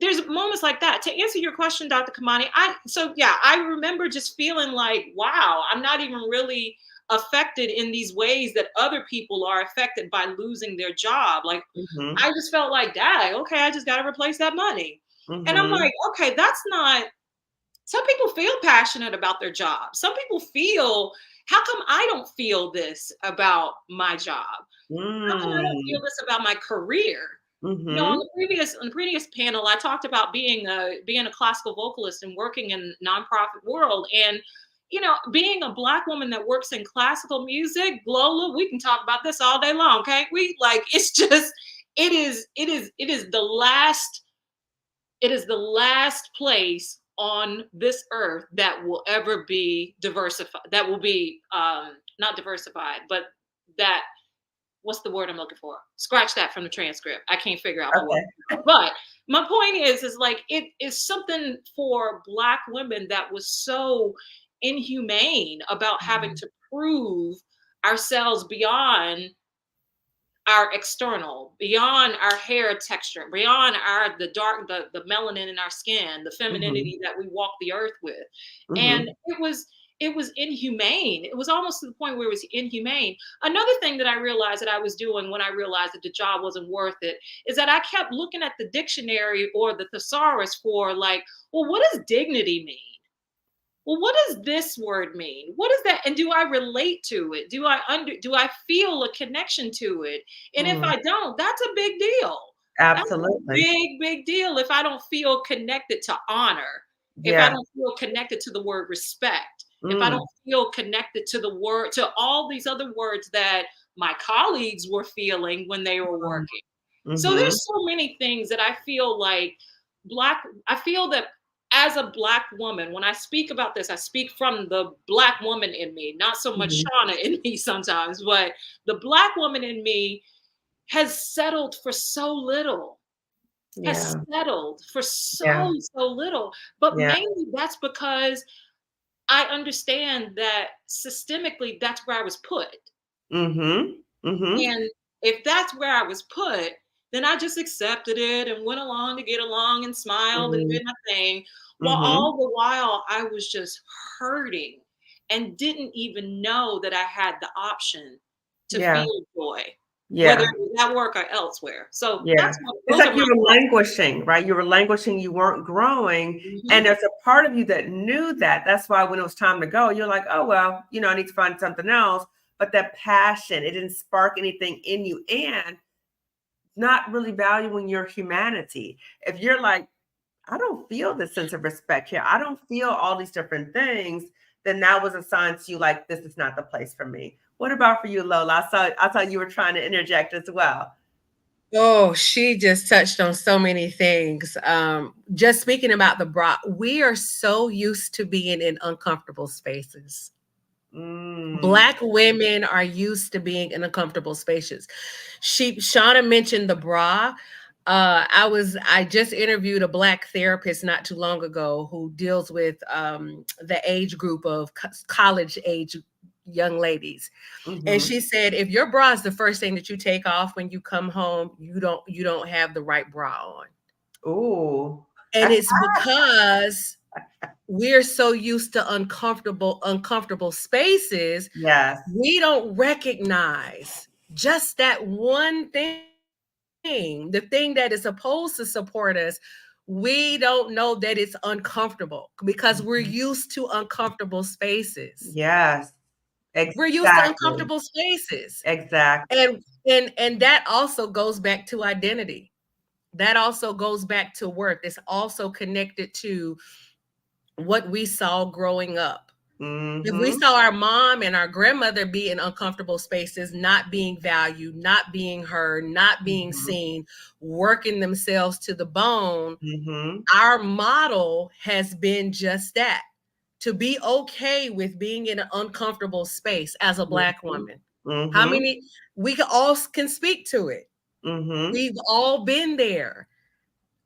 there's moments like that. To answer your question, Dr. Kamani, I remember just feeling like, wow, I'm not even really affected in these ways that other people are affected by losing their job. Like Mhm. I just felt like, dang, okay, I just got to replace that money. And I'm Mhm. like, okay, that's not, some people feel passionate about their job. Some people feel, how come I don't feel this about my job? How come I don't feel Mm. this about my career? You know, Mhm. on the previous panel, I talked about being a classical vocalist and working in nonprofit world. And being a Black woman that works in classical music, Lola, we can talk about this all day long, can't we? Like, it's just, it is the last, it is the last place on this earth that will ever be diversified, that will be not diversified, but that, what's the word I'm looking for? Scratch that from the transcript. I can't figure out the word. Okay. But my point is like, it is something for Black women that was so inhumane about having to prove ourselves beyond our external, beyond our hair texture, beyond the melanin in our skin, the Mhm. femininity that we walk the earth with. And Mhm. it was inhumane. It was almost to the point where it was inhumane. Another thing that I realized that I was doing when I realized that the job wasn't worth it is that I kept looking at the dictionary or the thesaurus for like, well, what does dignity mean? Well, what does this word mean? What is that? And do I relate to it? Do I feel a connection to it? And if Mm. I don't, that's a big deal. That's a Absolutely. big deal if I don't feel connected to honor, if I Yeah. don't feel connected to the word respect, if I Mm. don't feel connected to to all these other words that my colleagues were feeling when they were Mhm. working. So Mhm. there's so many things that I feel like I feel that as a Black woman, when I speak about this, I speak from the Black woman in me, not so much Mhm. Shauna in me sometimes, but the Black woman in me has settled for so little. has Yeah. settled for Yeah. so little. But Yeah. mainly that's because I understand that systemically that's where I was put. Mm-hmm. Mm-hmm. And if that's where I was put, then I just accepted it and went along to get along and smiled and Mm-hmm. did my thing. While Mm-hmm. all the while I was just hurting and didn't even know that I had the option to Yeah. feel joy, whether Yeah. it was at work or elsewhere. So Yeah. that's what It's those are like my you were thoughts. languishing, right? You were languishing, you weren't growing. And Mhm. there's a part of you that knew that. That's why when it was time to go, you're like, oh, well, I need to find something else. But that passion, it didn't spark anything in you and not really valuing your humanity. If you're like, I don't feel this sense of respect here, I don't feel all these different things, then that was a sign to you like, this is not the place for me. What about for you, Lola? I saw you were trying to interject as well. Oh, she just touched on so many things. Just speaking about the bra, we are so used to being in uncomfortable spaces. Mm. Black women are used to being in uncomfortable spaces. Shauna mentioned the bra. I just interviewed a Black therapist not too long ago who deals with the age group of college age young ladies. And Mm-hmm. she said, if your bra is the first thing that you take off when you come home, you don't have the right bra on. Ooh. And it's because we're so used to uncomfortable spaces, Yes. we don't recognize just that one thing, the thing that is supposed to support us. We don't know that it's uncomfortable because we're Mhm. used to uncomfortable spaces. Yes. We're used to Exactly. uncomfortable spaces. Exactly. And that also goes back to identity. That also goes back to work. It's also connected to what we saw growing up. If we Mm-hmm. saw our mom and our grandmother be in uncomfortable spaces, not being valued, not being heard, not being Mm-hmm. seen, working themselves to the bone, Mm-hmm. our model has been just that, to be okay with being in an uncomfortable space as a Black woman. How Mm-hmm. many, we all can speak to it. Mm-hmm. We've all been there.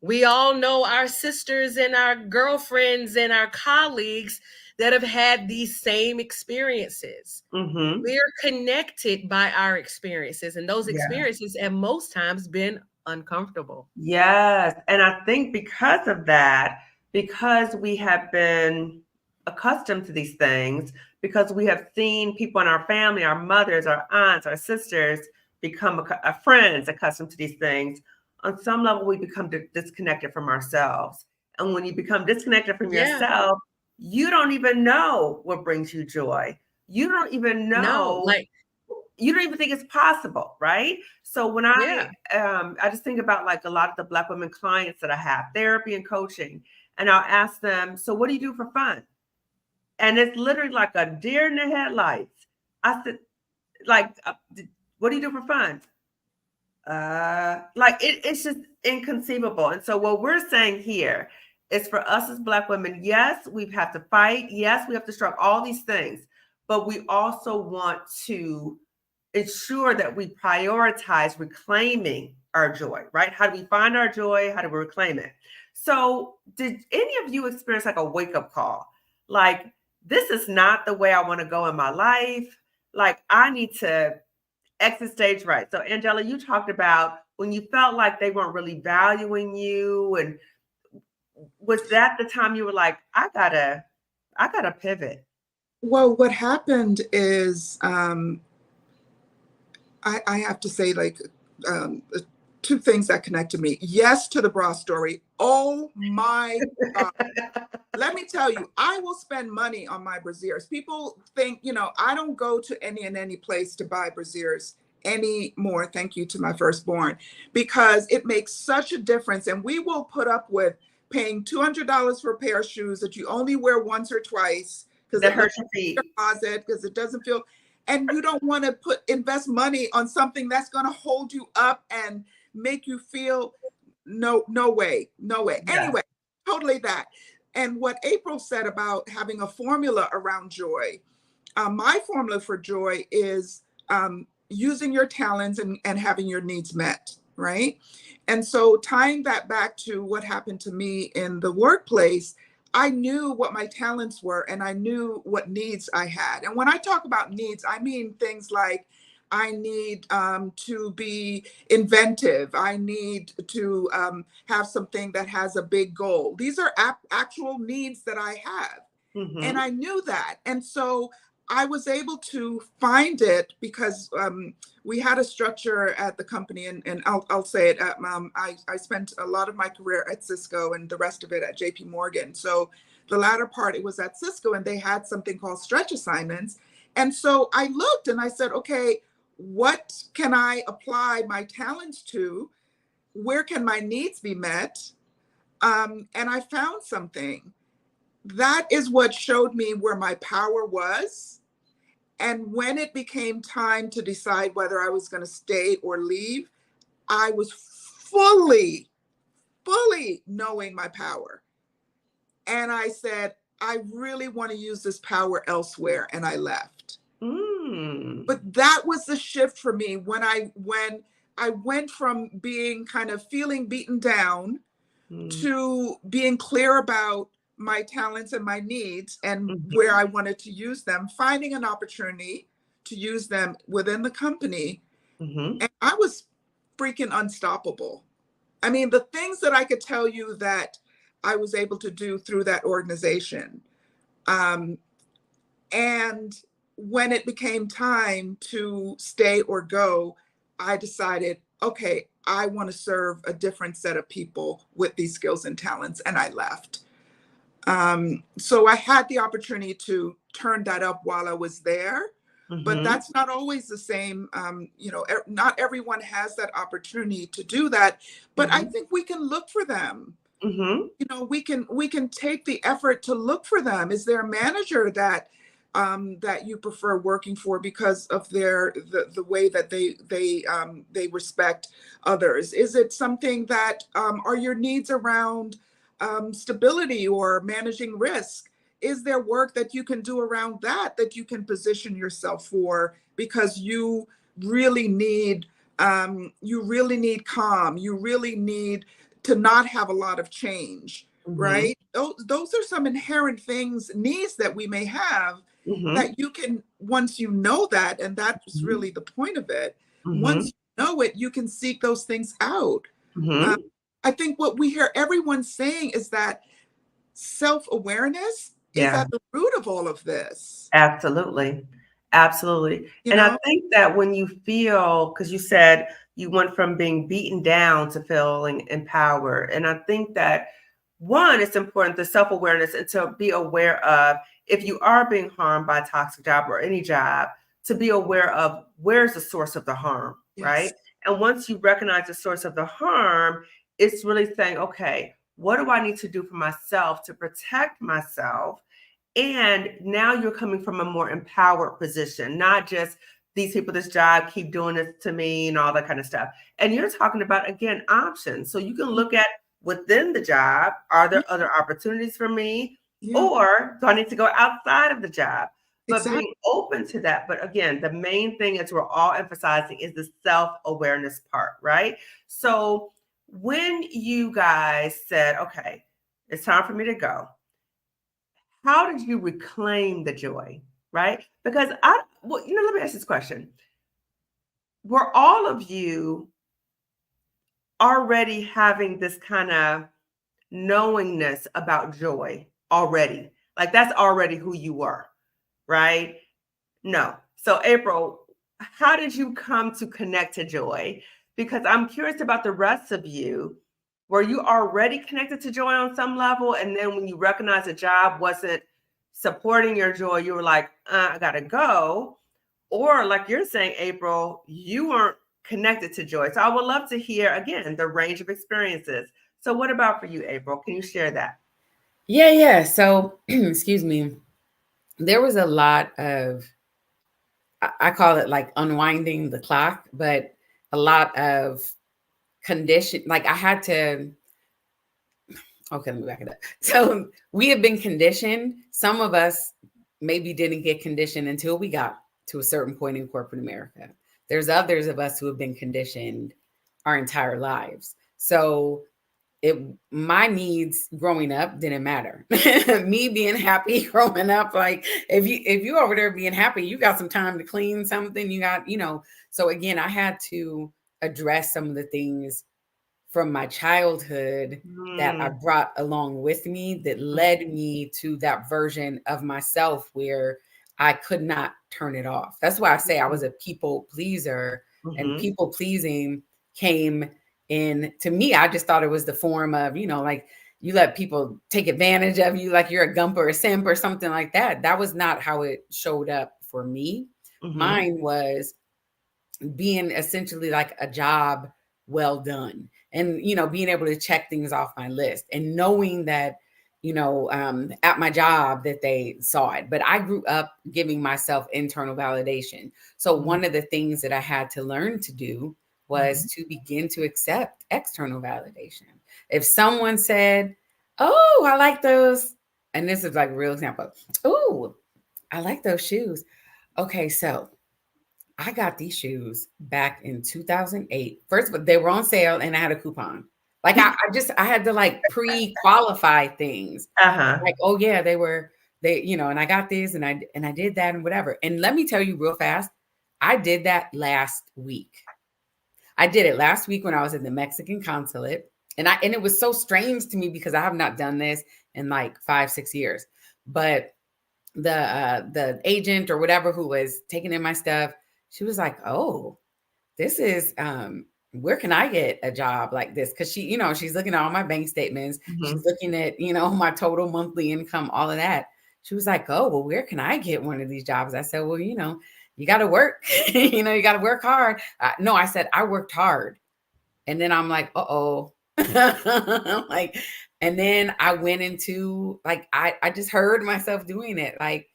We all know our sisters and our girlfriends and our colleagues that have had these same experiences. Mm-hmm. We're connected by our experiences, and those Yeah. experiences have most times been uncomfortable. Yes. And I think because of that, because we have been accustomed to these things, because we have seen people in our family, our mothers, our aunts, our sisters become friends accustomed to these things, on some level, we become disconnected from ourselves. And when you become disconnected from Yeah. yourself, you don't even know what brings you joy. You don't even No, know, like, you don't even think it's possible, right? So when yeah. I just think about like a lot of the Black women clients that I have, therapy and coaching, and I'll ask them, so what do you do for fun? And it's literally like a deer in the headlights. I said, like, what do you do for fun? It's just inconceivable. And so what we're saying here is for us as Black women, yes, we have to fight. Yes, we have to struggle, all these things, but we also want to ensure that we prioritize reclaiming our joy, right? How do we find our joy? How do we reclaim it? So, did any of you experience like a wake up call? Like, this is not the way I want to go in my life. Like, I need to exit stage right. So, Angela, you talked about when you felt like they weren't really valuing you. And was that the time you were like, I gotta pivot? Well, what happened is I have to say, like, um, two things that connect to me. Yes, to the bra story. Oh my God. Let me tell you, I will spend money on my brasiers. People think, I don't go to any place to buy brasiers anymore. Thank you to my firstborn, because it makes such a difference. And we will put up with paying $200 for a pair of shoes that you only wear once or twice because That it looks hurts your in your feet. closet, because it doesn't feel, and you don't want to invest money on something that's going to hold you up and make you feel no way, no way. Yeah. Anyway, totally that. And what April said about having a formula around joy, my formula for joy is using your talents and having your needs met. right? And so tying that back to what happened to me in the workplace, I knew what my talents were and I knew what needs I had. And when I talk about needs, I mean things like I need to be inventive. I need to have something that has a big goal. These are actual needs that I have. And I knew that. And so I was able to find it because we had a structure at the company, and I'll say it. I spent a lot of my career at Cisco and the rest of it at JP Morgan. So the latter part, it was at Cisco, and they had something called stretch assignments. And so I looked and I said, okay, what can I apply my talents to? Where can my needs be met? And I found something. That is what showed me where my power was. And when it became time to decide whether I was going to stay or leave, I was fully knowing my power. And I said, I really want to use this power elsewhere. And I left. But that was the shift for me when I went from being kind of feeling beaten down to being clear about my talents and my needs and where I wanted to use them, finding an opportunity to use them within the company. And I was freaking unstoppable. I mean, the things that I could tell you that I was able to do through that organization. And when it became time to stay or go, I decided, okay, I want to serve a different set of people with these skills and talents, and I left. So I had the opportunity to turn that up while I was there, but that's not always the same. Not everyone has that opportunity to do that, but I think we can look for them. We can take the effort to look for them. Is there a manager that you prefer working for because of the way that they respect others? Is it something that are your needs around stability or managing risk? Is there work that you can do around that you can position yourself for because you really need calm, you really need to not have a lot of change, right? Those are some inherent things, needs that we may have that you can, once you know that, and that's really the point of it, once you know it, you can seek those things out. I think what we hear everyone saying is that self-awareness is at the root of all of this. Absolutely. And I think that when you feel, because you said you went from being beaten down to feeling empowered. And I think that one, it's important, the self-awareness, and to be aware of, if you are being harmed by a toxic job or any job, to be aware of where's the source of the harm, right? And once you recognize the source of the harm, it's really saying, okay, what do I need to do for myself to protect myself? And now you're coming from a more empowered position, not just these people, this job, keep doing this to me and all that kind of stuff. And you're talking about, again, options. So you can look at within the job, are there other opportunities for me? Or do I need to go outside of the job? But being open to that. But again, the main thing, as we're all emphasizing, is the self-awareness part, right? So when you guys said, okay, it's time for me to go, how did you reclaim the joy, right? Because let me ask this question. Were all of you already having this kind of knowingness about joy already? Like that's already who you were, right? No. So April, how did you come to connect to joy? Because I'm curious about the rest of you. Were you already connected to joy on some level? And then when you recognized a job wasn't supporting your joy, you were like, I gotta go. Or like you're saying, April, you weren't connected to joy. So I would love to hear, again, the range of experiences. So what about for you, April? Can you share that? Yeah. So, excuse me. There was a lot of, I call it like unwinding the clock, but a lot of condition. Like I had to, okay, let me back it up. So we have been conditioned. Some of us maybe didn't get conditioned until we got to a certain point in corporate America. There's others of us who have been conditioned our entire lives. So my needs growing up didn't matter. Me being happy growing up, like if you over there being happy, you got some time to clean something, you got, so again, I had to address some of the things from my childhood that I brought along with me that led me to that version of myself where I could not turn it off. That's why I say I was a people pleaser, and people pleasing came in to me. I just thought it was the form of, like you let people take advantage of you, like you're a gump or a simp or something like that. That was not how it showed up for me. Mine was being essentially like a job well done, and being able to check things off my list and knowing that at my job that they saw it. But I grew up giving myself internal validation. So one of the things that I had to learn to do was to begin to accept external validation. If someone said, oh, I like those, and this is like a real example, oh, I like those shoes. Okay, so I got these shoes back in 2008. First of all, they were on sale and I had a coupon. Like I had to like pre-qualify things. Like, oh yeah, and I got this and I did that and whatever. And let me tell you real fast, I did that last week. I did it last week when I was in the Mexican consulate. And it was so strange to me because I have not done this in like 5-6 years. But the agent or whatever who was taking in my stuff, she was like, oh, this is, where can I get a job like this? Because she's looking at all my bank statements. She's looking at, my total monthly income, all of that. She was like, oh, well, where can I get one of these jobs? I said, well, you got to work, you got to work hard. No, I said, I worked hard. And then I'm like, uh-oh. Like, and then I went into like, I just heard myself doing it. Like,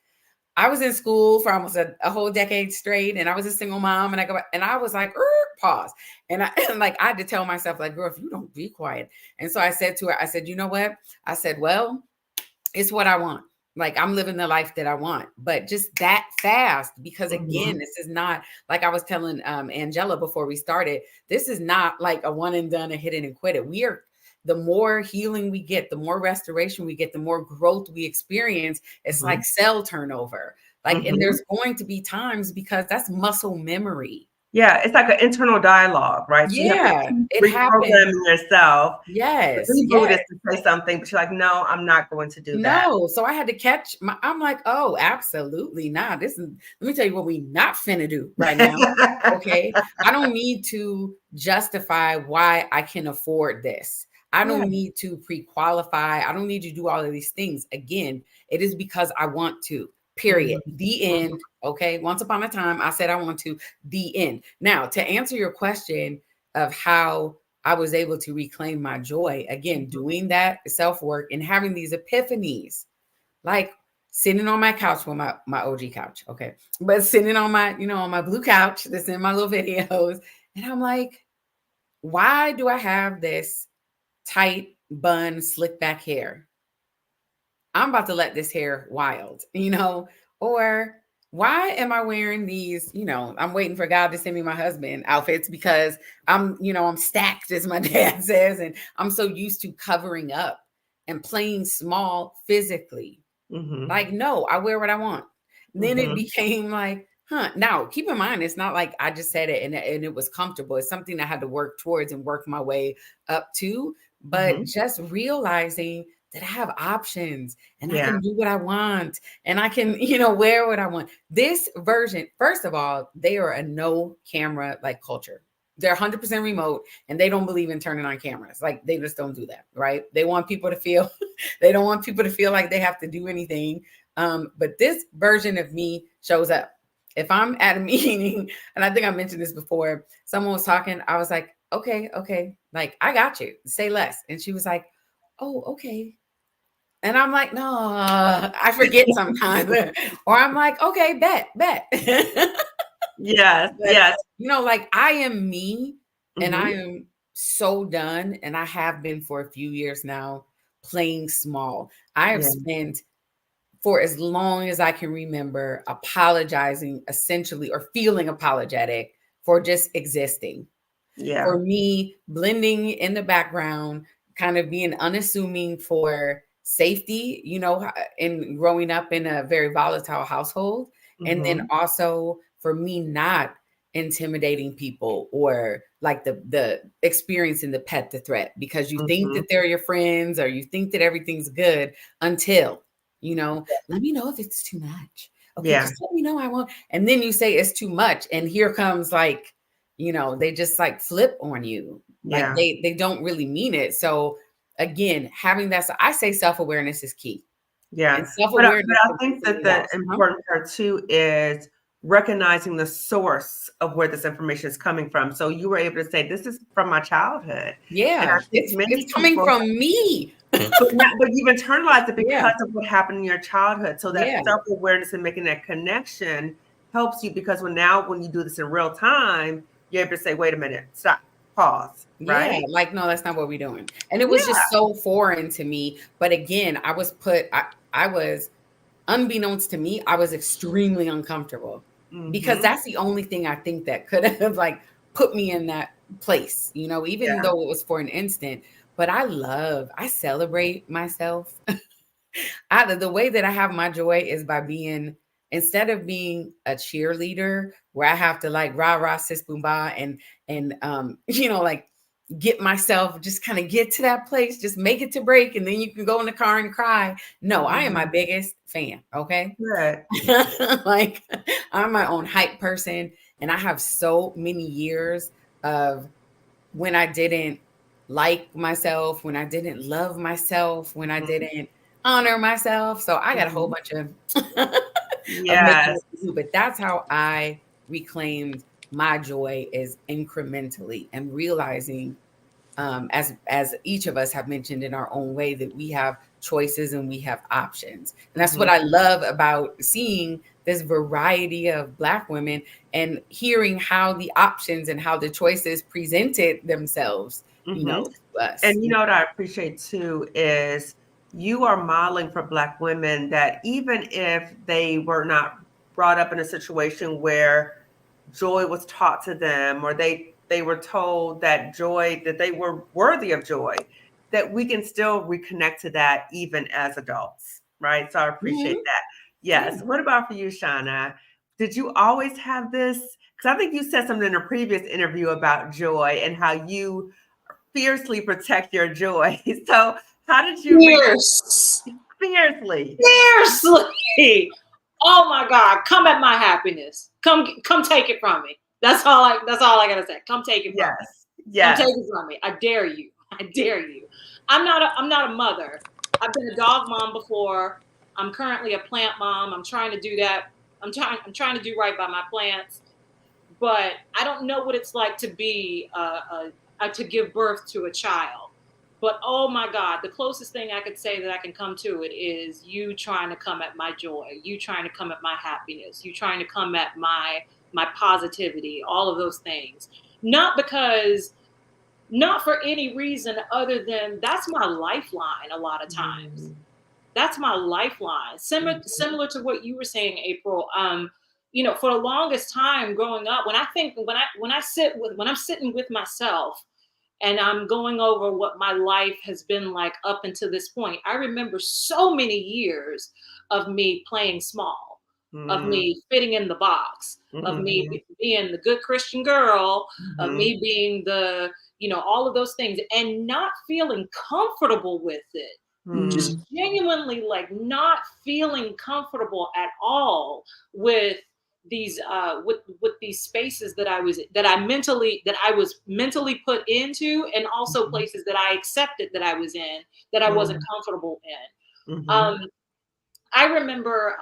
I was in school for almost a whole decade straight, and I was a single mom, and I was like, pause. And I had to tell myself, like, girl, if you don't be quiet. And so I said to her, I said, you know what? I said, well, it's what I want. Like, I'm living the life that I want, but just that fast, because again, this is not like I was telling Angela before we started, this is not like a one and done, a hit it and quit it. The more healing we get, the more restoration we get, the more growth we experience. It's like cell turnover. Like, and there's going to be times because that's muscle memory. Yeah, it's like an internal dialogue, right? So yeah, it happens. Reprogramming yourself. Yes. Reboot is to say something, but you're like, no, I'm not going to do that. No. So I had to catch I'm like, oh, absolutely not. Let me tell you what we not finna do right now. Okay. I don't need to justify why I can afford this. I don't need to pre-qualify. I don't need to do all of these things. Again, it is because I want to, period. The end. Okay. Once upon a time, I said I want to, the end. Now, to answer your question of how I was able to reclaim my joy, again, doing that self-work and having these epiphanies, like sitting on my couch, well, my OG couch. Okay. But sitting on my, on my blue couch that's in my little videos. And I'm like, why do I have this tight bun, slick back hair? I'm about to let this hair wild, or why am I wearing these, I'm waiting for God to send me my husband outfits because I'm stacked, as my dad says, and I'm so used to covering up and playing small physically. Like, no, I wear what I want. Then it became like, now keep in mind, it's not like I just said it and it was comfortable. It's something I had to work towards and work my way up to. But just realizing that I have options and I can do what I want and I can, wear what I want. This version, first of all, they are a no camera like culture. They're 100% remote and they don't believe in turning on cameras. Like, they just don't do that. Right. They want people to feel, they don't want people to feel like they have to do anything. But this version of me shows up. If I'm at a meeting, and I think I mentioned this before, someone was talking, I was like, okay. Like, I got you, say less. And she was like, oh, okay. And I'm like, no, I forget sometimes. Or I'm like, okay, bet. Yes. But, yes. Like, I am me and I am so done. And I have been for a few years now playing small. I have spent for as long as I can remember apologizing essentially or feeling apologetic for just existing. Yeah. For me, blending in the background, kind of being unassuming for safety, you know, in growing up in a very volatile household. And then also for me, not intimidating people or like the experiencing the pet the threat, because you think that they're your friends or you think that everything's good until, you know, let me know if it's too much. Okay, just let me know I won't. And then you say it's too much. And here comes like, you know, they just like flip on you. Like Yeah. they don't really mean it. So again, having that, I say self-awareness is key. Yeah. And But self-awareness I think that the important part too is recognizing the source of where this information is coming from. So you were able to say, this is from my childhood. And I Yeah, think many it's coming people, from me. but you've internalized it because Yeah. of what happened in your childhood. So that Yeah. self-awareness and making that connection helps you, because when you do this in real time, you're able to say, wait a minute, stop, pause, right? Yeah, like, no, that's not what we're doing. And it was just so foreign to me. But again, I was, unbeknownst to me, I was extremely uncomfortable because that's the only thing I think that could have like put me in that place, you know, even though it was for an instant. But I celebrate myself. The way that I have my joy is by being, instead of being a cheerleader where I have to like rah rah sis boom ba and you know, like get myself, just kind of get to that place, just make it to break, and then you can go in the car and cry. No, I am my biggest fan. Okay. Good. Like I'm my own hype person, and I have so many years of when I didn't like myself, when I didn't love myself, when I didn't honor myself. So I got a whole bunch of of making Yes. it do, but that's how I reclaimed my joy, is incrementally and realizing, as each of us have mentioned in our own way, that we have choices and we have options. And that's what I love about seeing this variety of Black women and hearing how the options and how the choices presented themselves, you know, to us. And you know what I appreciate too is you are modeling for Black women that even if they were not brought up in a situation where joy was taught to them, or they were told that they were worthy of joy, that we can still reconnect to that even as adults, right? So I appreciate that. Yes. What about for you, Shauna? Did you always have this? Because I think you said something in a previous interview about joy and how you fiercely protect your joy. So how did you fiercely? Fiercely. Oh my God. Come at my happiness. Come take it from me. That's all I gotta say. Come take it from me. Yes. Come take it from me. I dare you. I dare you. I'm not a mother. I've been a dog mom before. I'm currently a plant mom. I'm trying to do that. I'm trying to do right by my plants. But I don't know what it's like to be to give birth to a child. But oh my God, the closest thing I could say that I can come to it is you trying to come at my joy, you trying to come at my happiness, you trying to come at my positivity, all of those things. Not for any reason other than that's my lifeline a lot of times. That's my lifeline. Similar to what you were saying, April. You know, for the longest time growing up, when I'm sitting with myself and I'm going over what my life has been like up until this point, I remember so many years of me playing small, of me fitting in the box, of me being the good Christian girl, of me being the, you know, all of those things, and not feeling comfortable with it. Just genuinely like not feeling comfortable at all with these with these spaces that I was mentally put into, and also places that I accepted that I was in that I wasn't comfortable in. I remember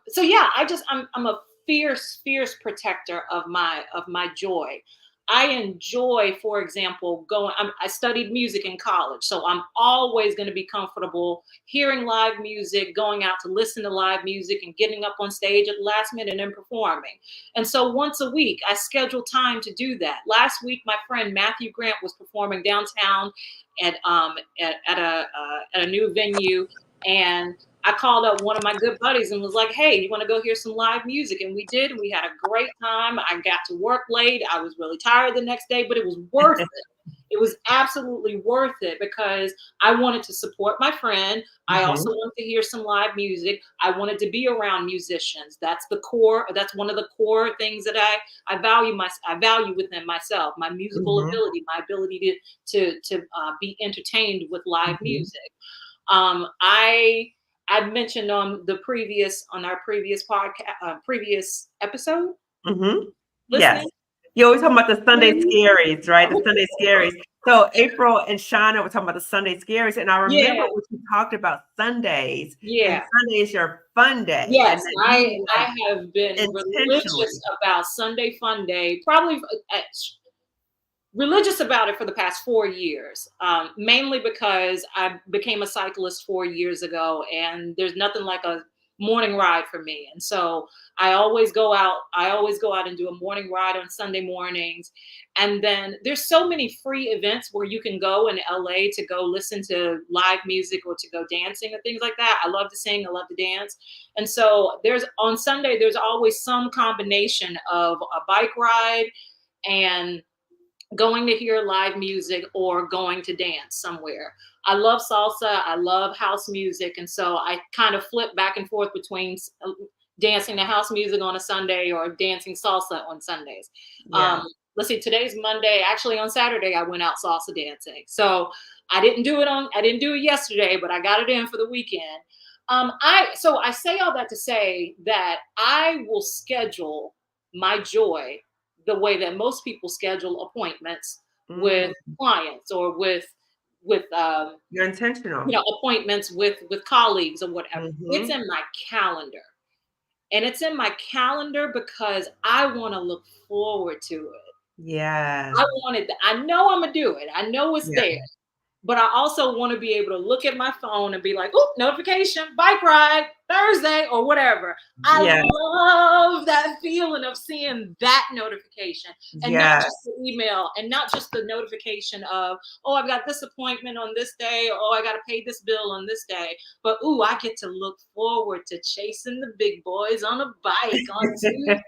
so yeah, I'm a fierce protector of my joy. I enjoy, for example, I studied music in college, so I'm always going to be comfortable hearing live music, going out to listen to live music, and getting up on stage at the last minute and performing. And so once a week, I schedule time to do that. Last week, my friend Matthew Grant was performing downtown at a new venue, and I called up one of my good buddies and was like, hey, you want to go hear some live music? And we did. And we had a great time. I got to work late. I was really tired the next day, but it was worth it. It was absolutely worth it because I wanted to support my friend. I also wanted to hear some live music. I wanted to be around musicians. That's the core. That's one of the core things that I value within myself, my musical ability, my ability to be entertained with live music. I mentioned on our previous podcast, previous episode. Yes. Listening. You always talking about the Sunday scaries, right? The Sunday scaries. So April and Shauna were talking about the Sunday scaries, and I remember when you talked about Sundays, and Sunday is your fun day. Yes, and that I have been religious about Sunday Fun Day, probably religious about it for the past 4 years, mainly because I became a cyclist 4 years ago, and there's nothing like a morning ride for me. And so I always go out and do a morning ride on Sunday mornings. And then there's so many free events where you can go in LA to go listen to live music or to go dancing and things like that. I love to sing, I love to dance. And so on Sunday, there's always some combination of a bike ride and going to hear live music or going to dance somewhere. I love salsa. I love house music. And so I kind of flip back and forth between dancing to house music on a Sunday or dancing salsa on Sundays. Let's see, today's Monday. Actually, on Saturday, I went out salsa dancing. So I didn't do it yesterday, but I got it in for the weekend. I say all that to say that I will schedule my joy the way that most people schedule appointments with clients or with you're intentional. Appointments with colleagues or whatever. It's in my calendar. And it's in my calendar because I want to look forward to it. Yeah. I know I'm gonna do it. I know it's there. But I also want to be able to look at my phone and be like, oh, notification, bike ride, Thursday, or whatever. I love that feeling of seeing that notification and not just the email and not just the notification of, oh, I've got this appointment on this day, or oh, I got to pay this bill on this day. But, ooh, I get to look forward to chasing the big boys on a bike on Tuesday.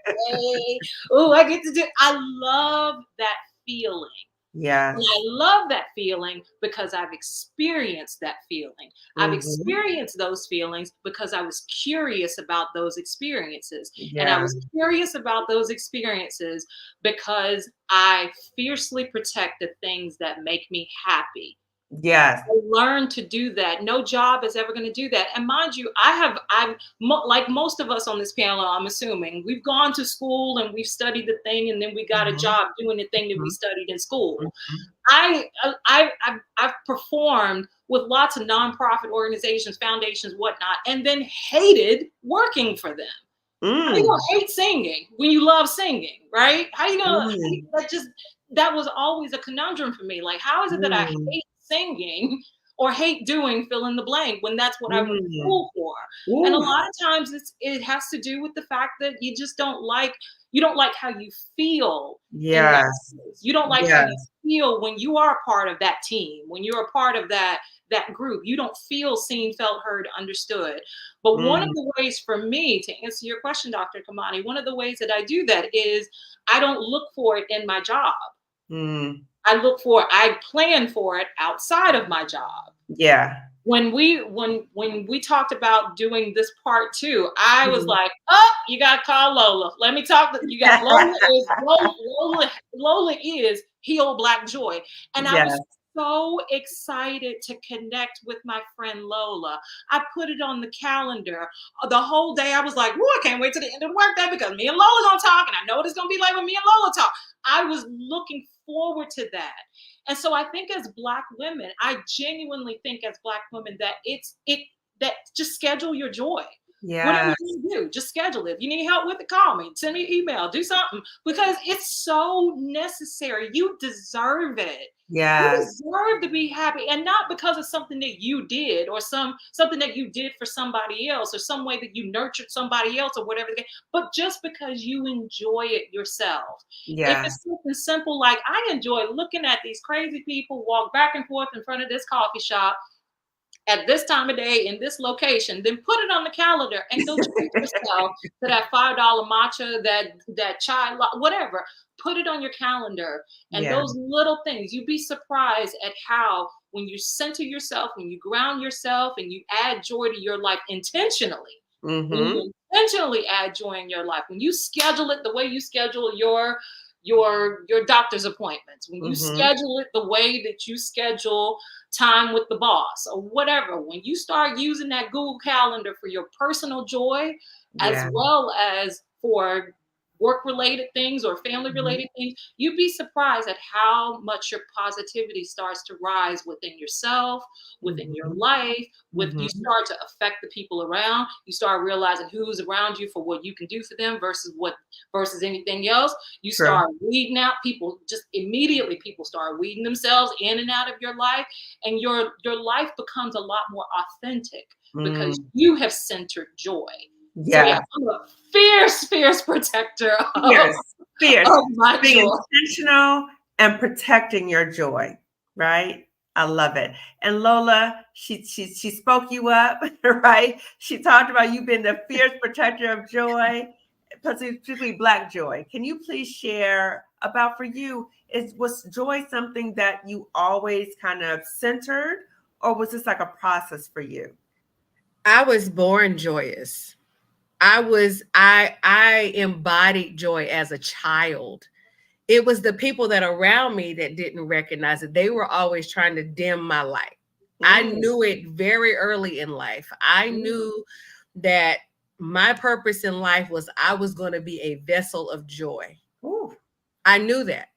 Ooh, I love that feeling. Yeah. And I love that feeling because I've experienced that feeling. I've experienced those feelings because I was curious about those experiences. And I was curious about those experiences because I fiercely protect the things that make me happy. Yes. I learned to do that. No job is ever going to do that. And mind you, I'm like most of us on this panel, I'm assuming we've gone to school and we've studied the thing and then we got a job doing the thing that we studied in school. I've performed with lots of nonprofit organizations, foundations, whatnot, and then hated working for them. How you gonna hate singing when you love singing, right? How you gonna that was always a conundrum for me. Like, how is it that I hate singing or hate doing fill in the blank when that's what I went to school for? And a lot of times it has to do with the fact that you just don't like how you feel. Yes. You don't like how you feel when you are a part of that team, when you're a part of that group. You don't feel seen, felt, heard, understood. But one of the ways for me to answer your question, Dr. Kamani, one of the ways that I do that is I don't look for it in my job. I plan for it outside of my job. Yeah. When we talked about doing this part 2, I was like, oh, you gotta call Lola. Let me talk. Lola is Heal Black Joy. And I was so excited to connect with my friend Lola. I put it on the calendar. The whole day I was like, I can't wait to the end of the workday because me and Lola gonna talk, and I know what it's gonna be like when me and Lola talk. I was looking forward to that. And so I think as Black women, I genuinely think as Black women that that just schedule your joy. Whatever you do, just schedule it. If you need help with it, call me, send me an email, do something, because it's so necessary. You deserve it. You deserve to be happy, and not because of something that you did or something that you did for somebody else or some way that you nurtured somebody else or whatever, but just because you enjoy it yourself. If it's something simple like I enjoy looking at these crazy people walk back and forth in front of this coffee shop, at this time of day in this location, then put it on the calendar and go treat yourself to that $5 matcha, that chai, whatever. Put it on your calendar. And Yeah. those little things, you'd be surprised at how when you center yourself, when you ground yourself, and you add joy to your life intentionally. When Mm-hmm. you intentionally add joy in your life, when you schedule it the way you schedule your doctor's appointments, when you Mm-hmm. schedule it the way that you schedule time with the boss or whatever, when you start using that Google Calendar for your personal joy as Yeah. well as for work related things or family Mm-hmm. related things, you'd be surprised at how much your positivity starts to rise within yourself, within your Mm-hmm. life, with you Mm-hmm. start to affect the people around. You start realizing who's around you for what you can do for them versus anything else. You True. start weeding out people, just immediately people start weeding themselves in and out of your life, and your life becomes a lot more authentic because Mm. you have centered joy. So yeah, Yeah. I'm a fierce protector Fierce. Fierce. of my Being joy. intentional and protecting your joy, right? I love it. And Lola, she spoke you up, right? She talked about you being the fierce protector of joy, particularly Black joy. Can you please share about, for you, was joy something that you always kind of centered, or was this like a process for you? I was born joyous. I embodied joy as a child. It was the people that are around me that didn't recognize it. They were always trying to dim my light. I Mm, knew it very early in life. I mm, knew that my purpose in life was I was going to be a vessel of joy. ooh, I knew that.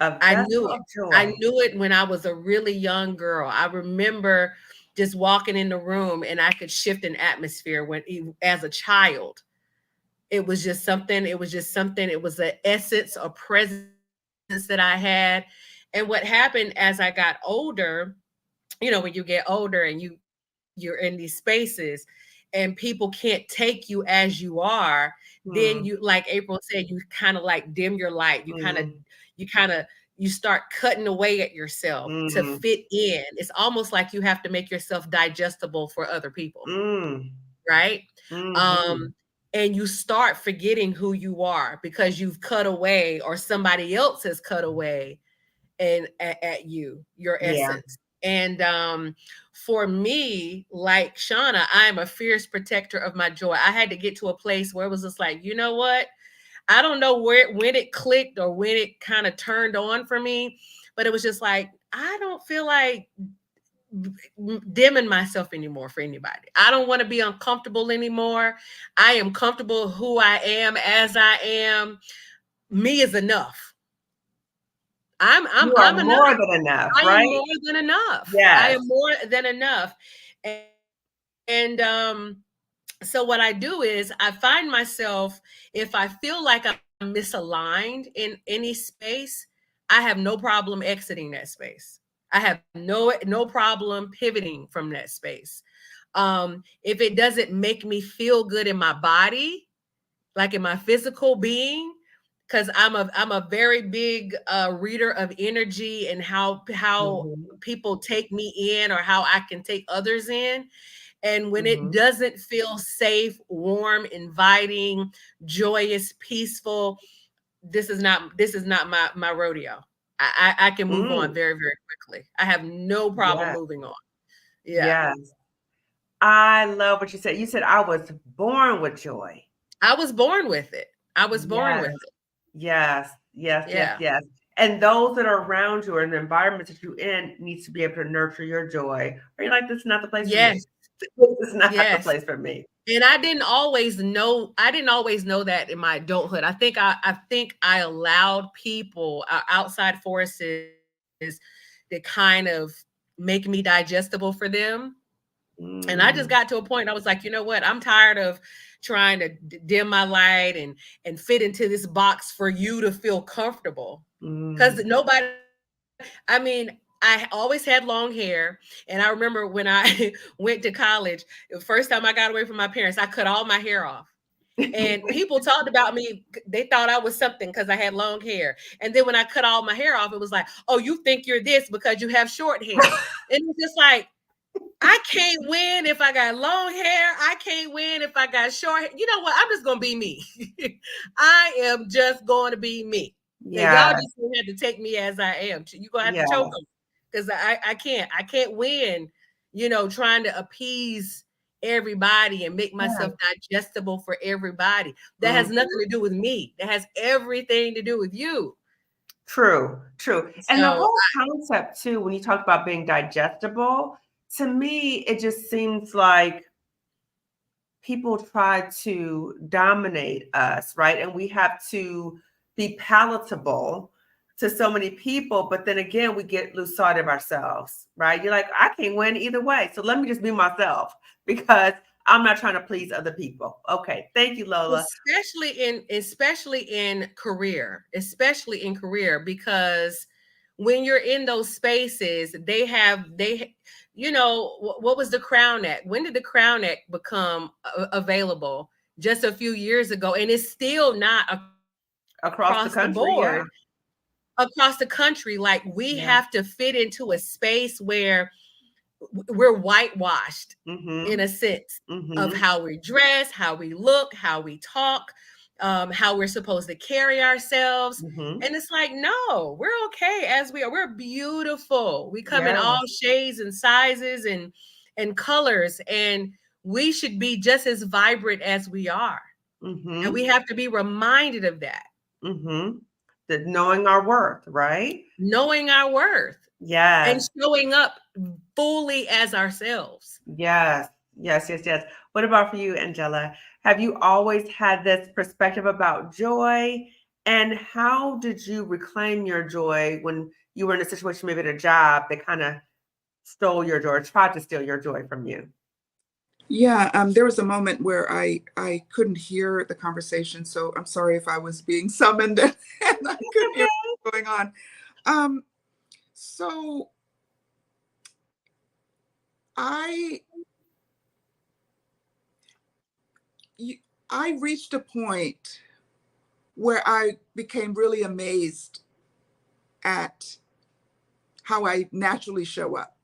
a I vessel knew of it. I joy. knew it when I was a really young girl. I remember just walking in the room and I could shift an atmosphere as a child. It was just something. It was just something. It was an essence or presence that I had. And what happened as I got older, when you get older and you're in these spaces and people can't take you as you are, then Mm, you, like April said, you kind of like dim your light. mm, You kind of you start cutting away at yourself to mm, fit in. It's almost like you have to make yourself digestible for other people, mm, right? mhm. Um, and you start forgetting who you are because you've cut away or somebody else has cut away and at you, your Yeah. essence. And for me, like Shauna, I'm a fierce protector of my joy. I had to get to a place where it was just like, you know what? I don't know when it clicked or when it kind of turned on for me, but it was just like, I don't feel like dimming myself anymore for anybody. I don't want to be uncomfortable anymore. I am comfortable who I am as I am. Me is enough. You are I'm enough. more than enough, I am right? more than enough. I Yes. am more than enough. And so what I do is I find myself, if I feel like I'm misaligned in any space, I have no problem exiting that space. I have no problem pivoting from that space. If it doesn't make me feel good in my body, like in my physical being, because I'm a very big reader of energy and how Mhm, people take me in or how I can take others in. And when it mhm, doesn't feel safe, warm, inviting, joyous, peaceful, this is not my rodeo. I can move on mm, very, very quickly. I have no problem yes, moving on. Yeah. yes. I love what you said. You said, "I was born with joy." I was born with it. I was born Yes, with it. yes, yes, yes, Yeah. yes. And those that are around you and the environment that you're in needs to be able to nurture your joy. Or you're like, "This is not the place for me. Yes. This is not the Yes. place for me." And I didn't always know that in my adulthood. I think I allowed people, outside forces, to kind of make me digestible for them. And I just Mm, got to a point, I was like, you know what? I'm tired of trying to dim my light and fit into this box for you to feel comfortable. Because mm. nobody, I mean, I always had long hair. And I remember when I went to college, the first time I got away from my parents, I cut all my hair off. And people talked about me. They thought I was something because I had long hair. And then when I cut all my hair off, it was like, oh, you think you're this because you have short hair. And it was just like, I can't win if I got long hair. I can't win if I got short hair. You know what? I'm just going to be me. I am just going to be me. And y'all Yeah, just gonna have to take me as I am. You're going to have yeah, to choke them because I can't win, trying to appease everybody and make myself digestible for everybody. That has nothing to do with me. That has everything to do with you. true, true. And the So whole concept too, when you talk about being digestible, to me, it just seems like people try to dominate us, right? And we have to be palatable to so many people. But then again, we lose sight of ourselves, right? You're like, I can't win either way. So let me just be myself because I'm not trying to please other people. Okay. Thank you, Lola. especially in career, because when you're in those spaces, what was the Crown Act? When did the Crown Act become available? Just a few years ago, and it's still not Across the country, board, across the country. Like we have to fit into a space where we're whitewashed in a sense of how we dress, how we look, how we talk, how we're supposed to carry ourselves. And it's like, no, we're okay as we are. We're beautiful. We come in all shades and sizes and colors, and we should be just as vibrant as we are. And we have to be reminded of that. That knowing our worth, right? Knowing our worth. Yes. And showing up fully as ourselves. Yes. What about for you, Angela? Have you always had this perspective about joy? And how did you reclaim your joy when you were in a situation, maybe at a job that kind of stole your joy, or tried to steal your joy from you? Yeah, there was a moment where I couldn't hear the conversation, so I'm sorry if I was being summoned and I couldn't hear what was going on. So I reached a point where I became really amazed at how I naturally show up.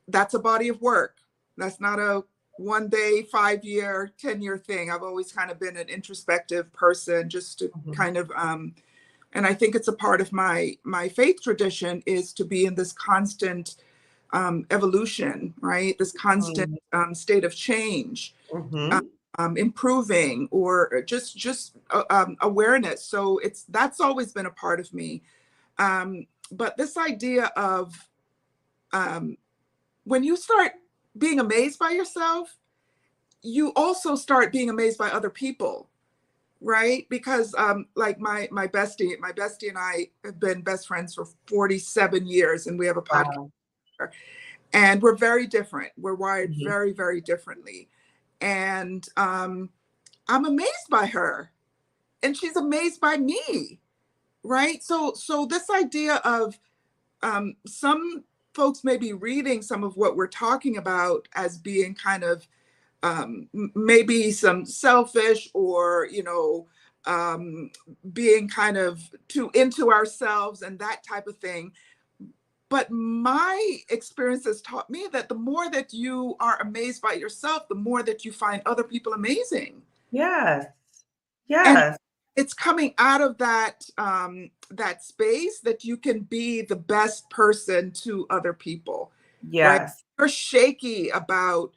That's a body of work. That's not a 1 day, 5 year, 10-year thing. I've always kind of been an introspective person, just to kind of, and I think it's a part of my faith tradition is to be in this constant evolution, right? This constant state of change, improving, or just awareness. So that's always been a part of me. But this idea of when you start being amazed by yourself, you also start being amazed by other people, right? Because like my bestie and I have been best friends for 47 years, and we have a podcast. Wow. And we're very different. We're wired very, very differently. And I'm amazed by her, and she's amazed by me, right? So this idea of some folks may be reading some of what we're talking about as being kind of maybe some selfish, or being kind of too into ourselves and that type of thing. But my experience has taught me that the more that you are amazed by yourself, the more that you find other people amazing. Yes. And it's coming out of that that space that you can be the best person to other people. Yes. Right? If you're shaky about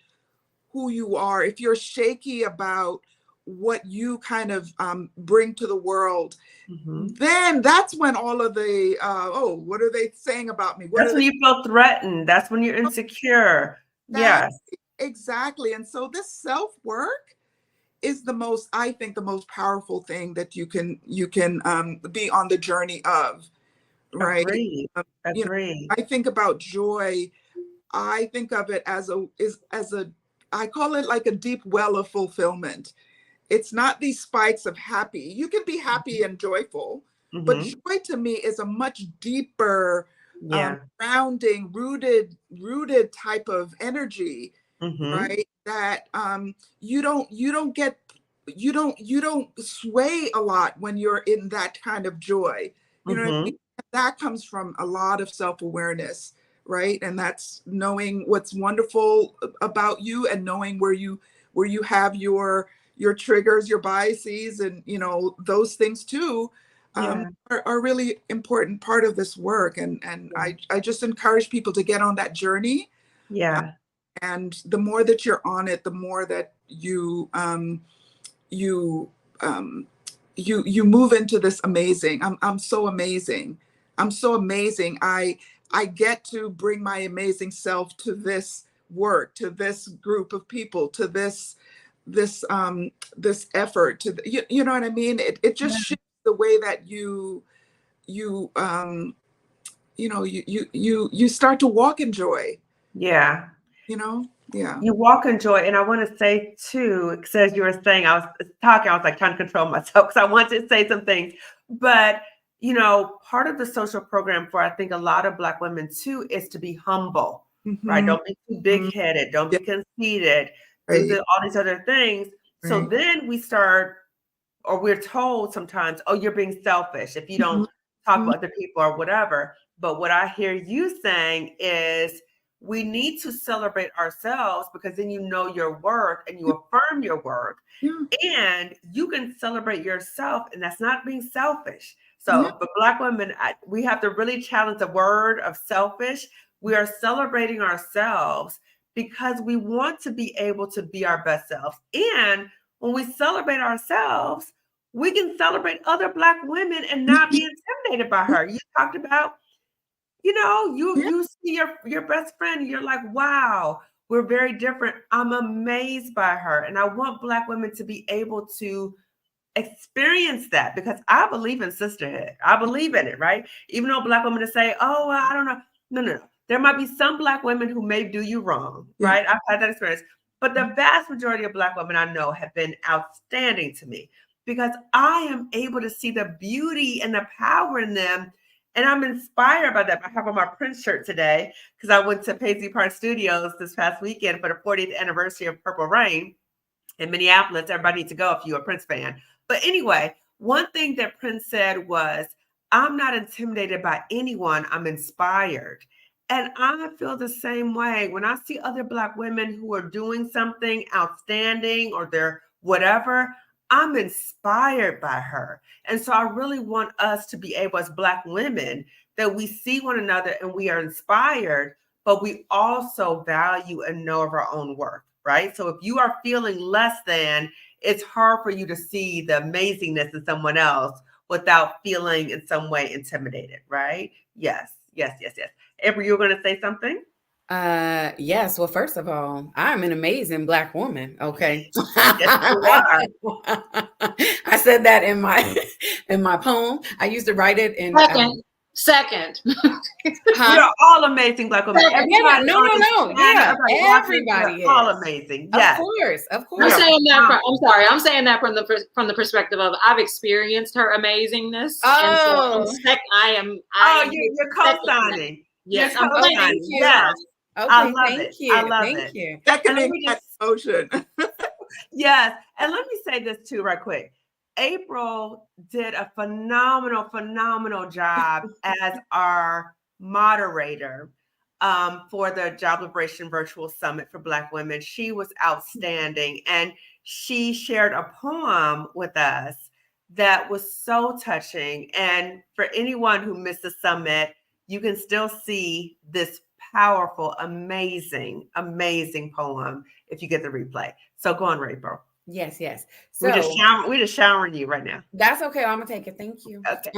who you are, if you're shaky about what you kind of bring to the world, then that's when all of the what are they saying about me? That's when you feel threatened. That's when you're insecure. Yes, exactly. And so this self-work is I think the most powerful thing that you can be on the journey of, right? Agreed. I think about joy. I think of it as I call it like a deep well of fulfillment. It's not these spikes of happy. You can be happy and joyful, but joy to me is a much deeper, grounding, rooted type of energy, right? That you don't sway a lot when you're in that kind of joy. You know what I mean? That comes from a lot of self-awareness. right? And that's knowing what's wonderful about you and knowing where you have your triggers, your biases, and those things too, Yeah. are really important part of this work. And I just encourage people to get on that journey. Yeah. And the more that you're on it, the more that you you you move into this amazing. I'm so amazing. I'm so amazing. I get to bring my amazing self to this work, to this group of people, to this effort, to you know what I mean? It just shifts the way that you you start to walk in joy. Yeah. Yeah. You walk in joy. And I want to say too, because as you were saying, I was talking, I was like trying to control myself because I wanted to say some things. But, part of the social program for, I think, a lot of Black women too, is to be humble, right? Mm-hmm. Don't be too big-headed. Don't be conceited. Right. Do all these other things. So Right. then we start, or we're told sometimes, oh, you're being selfish if you don't talk Mhm. about other people or whatever. But what I hear you saying is we need to celebrate ourselves, because then you know your worth and you affirm your worth. Yeah. And you can celebrate yourself, and that's not being selfish. Yeah. So for Black women, we have to really challenge the word of selfish. We are celebrating ourselves because we want to be able to be our best selves. And when we celebrate ourselves, we can celebrate other Black women and not be intimidated by her. You talked about, Yeah. you see your best friend, and you're like, wow, we're very different. I'm amazed by her. And I want Black women to be able to experience that, because I believe in sisterhood. I believe in it, right? Even though Black women to say, oh, well, I don't know. No. There might be some Black women who may do you wrong, Yeah. right? I've had that experience. But the vast majority of Black women I know have been outstanding to me, because I am able to see the beauty and the power in them. And I'm inspired by that. I have on my Prince shirt today because I went to Paisley Park Studios this past weekend for the 40th anniversary of Purple Rain in Minneapolis. Everybody needs to go if you're a Prince fan. But anyway, one thing that Prince said was, I'm not intimidated by anyone, I'm inspired. And I feel the same way when I see other Black women who are doing something outstanding or they're whatever. I'm inspired by her. And so I really want us to be able, as Black women, that we see one another and we are inspired, but we also value and know of our own worth, right? So if you are feeling less than, it's hard for you to see the amazingness in someone else without feeling in some way intimidated, right? Yes. April, you were going to say something? Yes. Well, first of all, I'm an amazing Black woman. Okay. Yes, you are. I said that in my poem. I used to write it in Second. We are all amazing Black women. Everybody no. Yeah, everybody is all amazing. Yes. Of course. I'm saying that from the perspective of I've experienced her amazingness. Oh. And so you're co-signing. Yes, I'm co-signing. Thank you. Yes. Okay, I love thank it. you. I love Thank it. you. Seconding that emotion. Yes. And let me say this too, right quick. April did a phenomenal job as our moderator for the Job Liberation Virtual Summit for Black Women. She was outstanding. And she shared a poem with us that was so touching. And for anyone who missed the summit, you can still see this powerful, amazing poem if you get the replay. So go on, April. Yes. So we're just showering you right now. That's okay. I'm gonna take it. Thank you. Okay.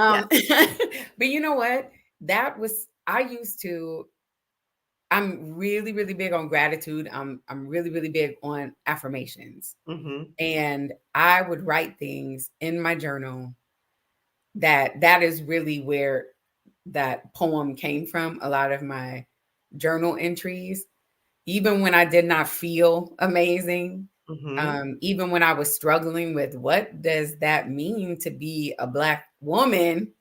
But you know what? I'm really, really big on gratitude. I'm really, really big on affirmations. Mm-hmm. And I would write things in my journal that is really where that poem came from. A lot of my journal entries, even when I did not feel amazing, even when I was struggling with what does that mean to be a Black woman,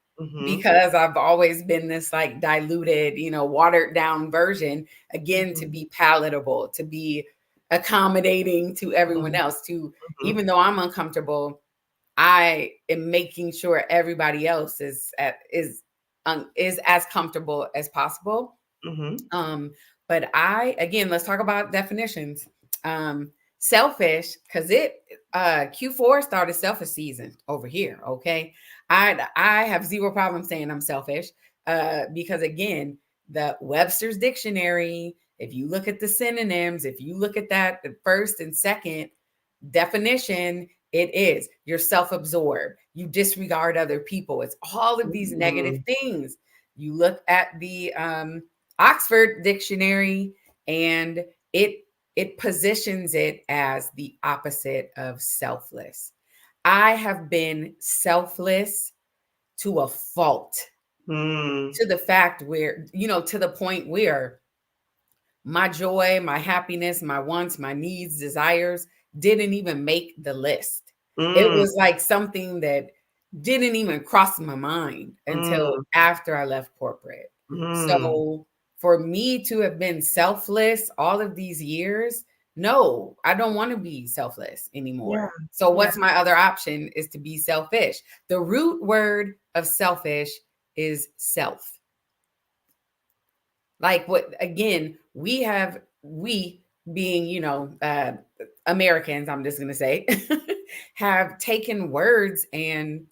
because I've always been this like diluted, watered down version, again, to be palatable, to be accommodating to everyone else, to even though I'm uncomfortable, I am making sure everybody else is as comfortable as possible. Mm-hmm. But again, let's talk about definitions. Selfish, because Q4 started selfish season over here. Okay. I have zero problem saying I'm selfish, because again, the Webster's dictionary, if you look at the synonyms, if you look at that, the first and second definition, it is you're self-absorbed, you disregard other people, it's all of these negative things. You look at the Oxford dictionary, and it positions it as the opposite of selfless. I have been selfless to a fault, to the fact where, to the point where my joy, my happiness, my wants, my needs, desires didn't even make the list. It was like something that didn't even cross my mind until after I left corporate. So for me to have been selfless all of these years, no, I don't want to be selfless anymore. So what's my other option is to be selfish. The root word of selfish is self. Like what, again, we being, Americans, I'm just going to say, have taken words and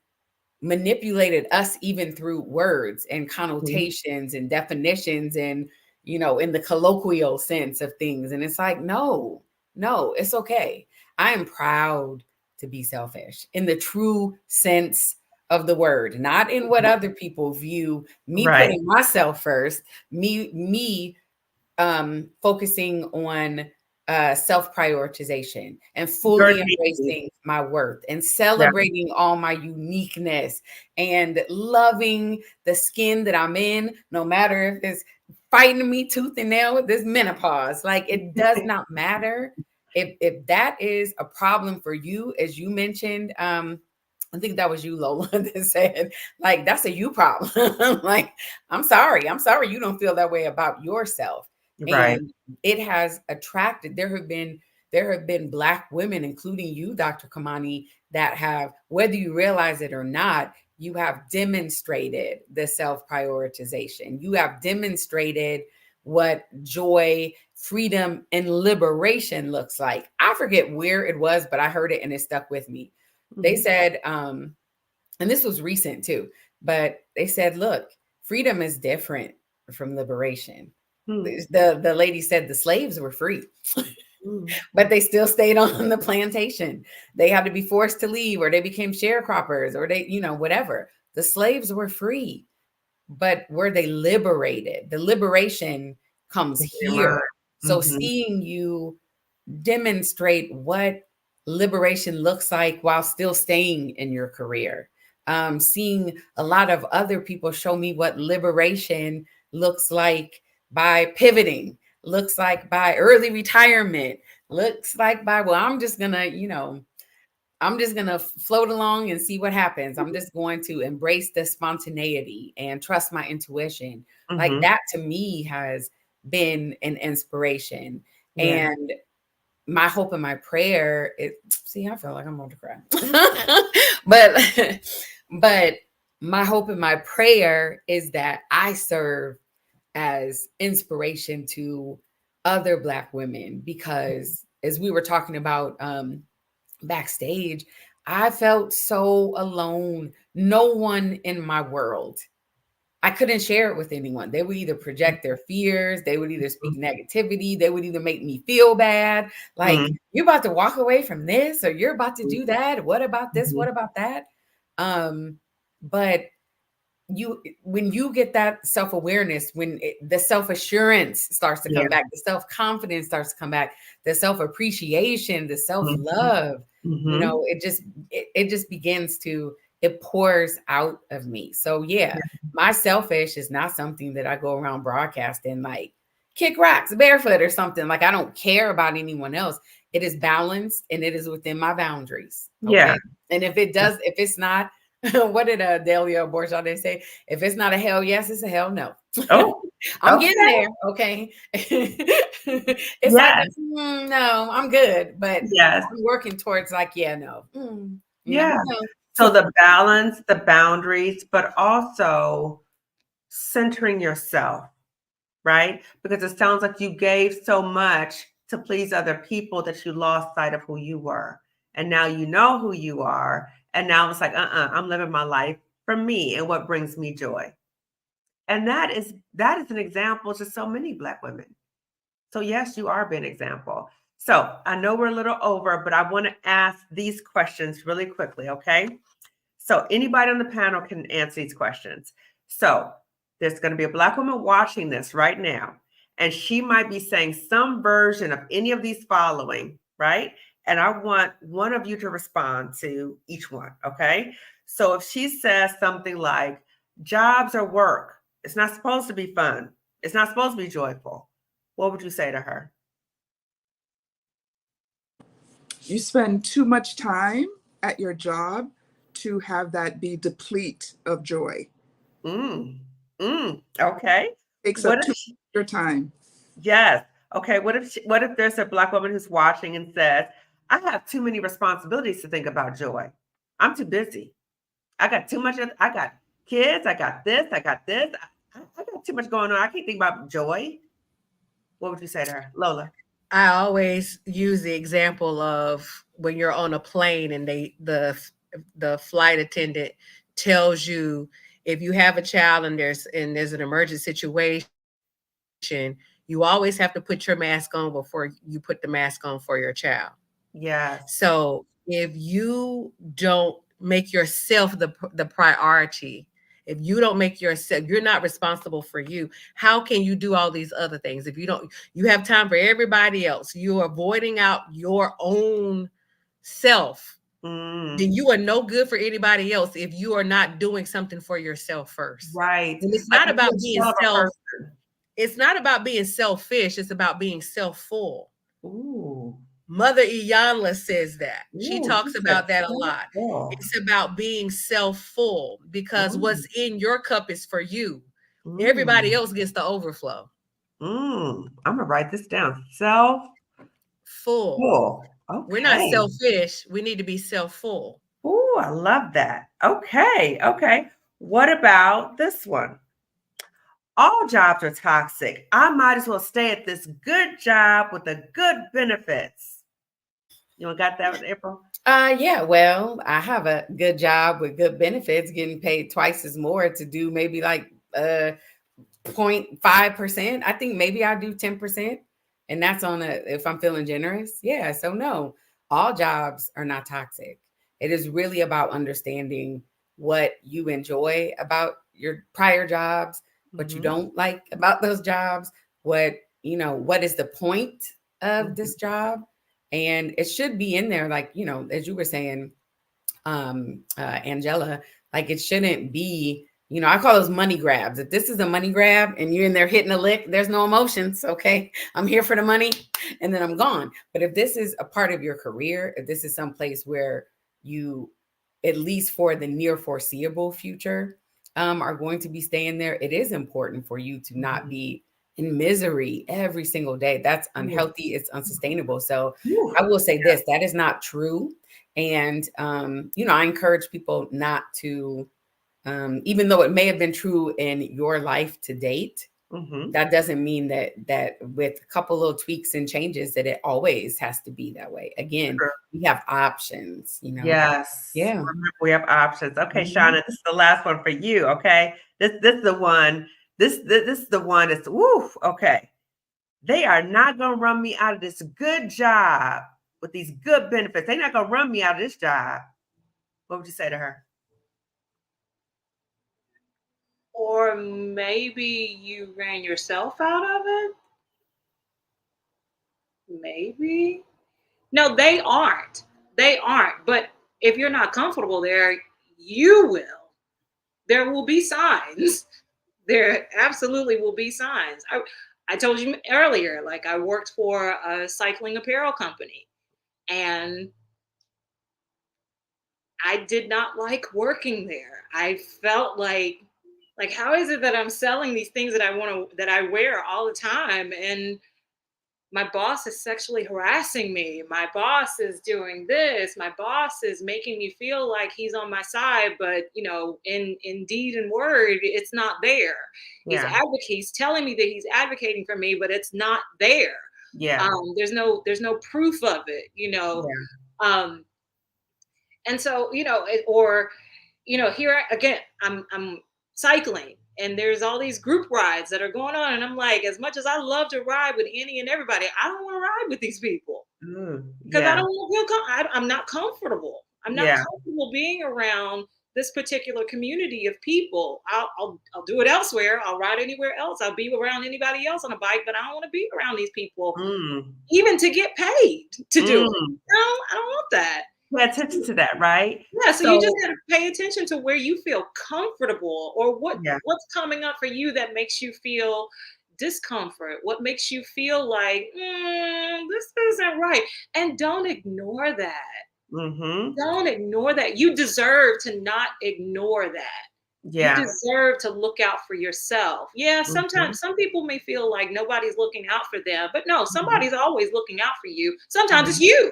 manipulated us even through words and connotations and definitions and, in the colloquial sense of things. And it's like, no, it's okay. I am proud to be selfish in the true sense of the word, not in what other people view me putting myself first, me focusing on self-prioritization and fully embracing my worth and celebrating all my uniqueness and loving the skin that I'm in, no matter if it's fighting me tooth and nail with this menopause. Like, it does not matter. If that is a problem for you, as you mentioned, I think that was you, Lola, that said, like, that's a you problem. Like, I'm sorry you don't feel that way about yourself. And it has attracted, there have been Black women, including you, Dr. Kamani, that have, whether you realize it or not, you have demonstrated the self-prioritization. You have demonstrated what joy, freedom, and liberation looks like. I forget where it was, but I heard it and it stuck with me. They said, and this was recent too, but they said, look, freedom is different from liberation. The lady said the slaves were free, but they still stayed on the plantation. They had to be forced to leave, or they became sharecroppers, or they, whatever. The slaves were free, but were they liberated? The liberation comes here. So seeing you demonstrate what liberation looks like while still staying in your career. Seeing a lot of other people show me what liberation looks like by pivoting, looks like by early retirement, looks like by, well, I'm just going to float along and see what happens. I'm just going to embrace the spontaneity and trust my intuition. Like, that to me has been an inspiration. And my hope and my prayer is, see, I feel like I'm about to cry. but my hope and my prayer is that I serve as inspiration to other Black women, because as we were talking about backstage, I felt so alone. No one in my world, I couldn't share it with anyone. They would either project their fears, they would either speak negativity, they would either make me feel bad. Like, you're about to walk away from this, or you're about to do that. What about this? What about that? But when you get that self-awareness, when the self-assurance starts to come back, the self-confidence starts to come back, the self-appreciation, the self-love, it just begins to, it pours out of me. So my selfish is not something that I go around broadcasting like kick rocks barefoot or something. Like, I don't care about anyone else. It is balanced and it is within my boundaries. Okay. And if it's not, what did Delia Borjade say? If it's not a hell yes, it's a hell no. Oh, I'm getting there. Okay. It's like, no, I'm good. But I'm working towards like, no. So the balance, the boundaries, but also centering yourself. right? Because it sounds like you gave so much to please other people that you lost sight of who you were. And now you know who you are. And now it's like, I'm living my life for me and what brings me joy. And that is an example to so many Black women. So yes, you are being an example. So I know we're a little over, but I want to ask these questions really quickly, okay? So anybody on the panel can answer these questions. So there's going to be a Black woman watching this right now, and she might be saying some version of any of these following, right? And I want one of you to respond to each one, okay? So if she says something like, jobs are work, it's not supposed to be fun, it's not supposed to be joyful, what would you say to her? You spend too much time at your job to have that be deplete of joy. Okay. Takes What up if too much of your time. Yes. Okay. What if there's a Black woman who's watching and says, I have too many responsibilities to think about joy. I'm too busy. I got too much. I got kids. I got this. I got this. I got too much going on. I can't think about joy. What would you say to her, Lola? I always use the example of when you're on a plane and the flight attendant tells you if you have a child and there's an emergent situation, you always have to put your mask on before you put the mask on for your child. Yes. So if you don't make yourself the priority, if you don't make yourself, you're not responsible for you. How can you do all these other things if you have time for everybody else? You're avoiding out your own self. Then you are no good for anybody else if you are not doing something for yourself first. Right. And it's Like not about being person. it's not about being selfish, it's about being self-full. Ooh. Mother Iyanla says that. She Ooh, talks about that a lot. self-full. It's about being self-full because what's in your cup is for you. Everybody else gets the overflow. I'm gonna write this down. Self-full. Okay. We're not selfish. We need to be self-full. Ooh, I love that. Okay. What about this one? All jobs are toxic. I might as well stay at this good job with the good benefits. You got that, April? Yeah, well, I have a good job with good benefits, getting paid twice as more to do maybe like 0.5%. I think maybe I do 10%. And that's if I'm feeling generous. Yeah. So no, all jobs are not toxic. It is really about understanding what you enjoy about your prior jobs, what you don't like about those jobs, what is the point of this job. And it should be in there, like, as you were saying, Angela, like it shouldn't be, I call those money grabs. If this is a money grab and you're in there hitting a lick, there's no emotions. Okay. I'm here for the money and then I'm gone. But if this is a part of your career, if this is someplace where you, at least for the near foreseeable future, are going to be staying there, it is important for you to not be in misery every single day. That's unhealthy. It's unsustainable. So I will say this, that is not true. And, I encourage people not to, even though it may have been true in your life to date, that doesn't mean that with a couple little tweaks and changes that it always has to be that way. Again, we have options, Yes. Yeah. Remember, we have options. Okay, Shauna, this is the last one for you. Okay. This is the one. This is the one that's okay. They are not gonna run me out of this good job with these good benefits. They're not gonna run me out of this job. What would you say to her? Or maybe you ran yourself out of it? Maybe. No, they aren't. They aren't. But if you're not comfortable there, you will. There will be signs. There absolutely will be signs. I told you earlier, like I worked for a cycling apparel company and I did not like working there. I felt like how is it that I'm selling these things that I wear all the time and my boss is sexually harassing me. My boss is doing this. My boss is making me feel like he's on my side, but in deed and word, it's not there. Yeah. He's telling me that he's advocating for me, but it's not there. Yeah. There's no proof of it. Yeah. And so here again, I'm cycling, and there's all these group rides that are going on, and I'm like, as much as I love to ride with any and everybody, I don't want to ride with these people because I Yeah. don't want to feel I'm not comfortable. I'm not Yeah. comfortable being around this particular community of people. I'll do it elsewhere. I'll ride anywhere else. I'll be around anybody else on a bike, but I don't want to be around these people, even to get paid to do it. No, I don't want that. Pay attention to that, right? Yeah, so you just got to pay attention to where you feel comfortable, or what's coming up for you that makes you feel discomfort, what makes you feel like this isn't right, and don't ignore that. Don't ignore that. You deserve to not ignore that. Yeah. You deserve to look out for yourself. Yeah, sometimes some people may feel like nobody's looking out for them, but no, somebody's always looking out for you. Sometimes it's you.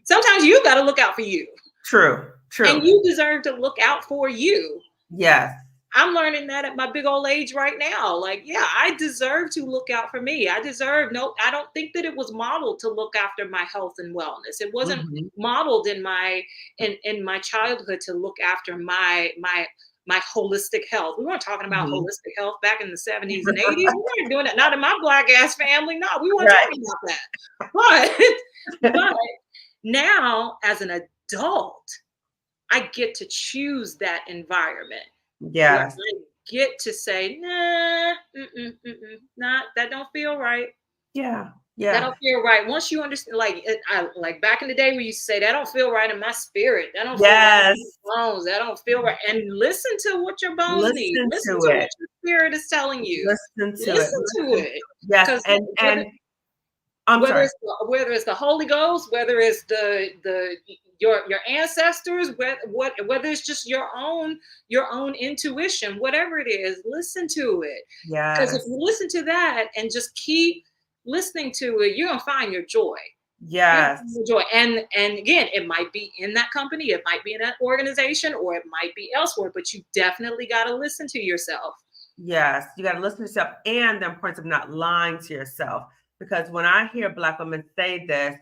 Sometimes you got to look out for you. True. And you deserve to look out for you. Yes. I'm learning that at my big old age right now. Like, yeah, I deserve to look out for me. I don't think that it was modeled to look after my health and wellness. It wasn't modeled in my childhood to look after my holistic health. We weren't talking about holistic health back in the 70s and 80s. We weren't doing that. Not in my Black ass family. No, we weren't talking about that. But now, as an adult, I get to choose that environment. Yes. I get to say, nah, that don't feel right. Yeah. That don't feel right. Once you understand, like back in the day, we used to say, that don't feel right in my spirit. That don't feel right in my bones. That don't feel right. And listen to what your bones need. Listen to what your spirit is telling you. Listen to it. Yes. And I'm sorry. Whether it's the Holy Ghost, whether it's your ancestors, whether it's just your own intuition, whatever it is, listen to it. Yes. Because if you listen to that and just keep listening to it, you're gonna find your joy. Yes. Your joy. And again, it might be in that company, it might be in that organization, or it might be elsewhere, but you definitely got to listen to yourself. Yes, you got to listen to yourself, and the importance of not lying to yourself. Because when I hear Black women say this,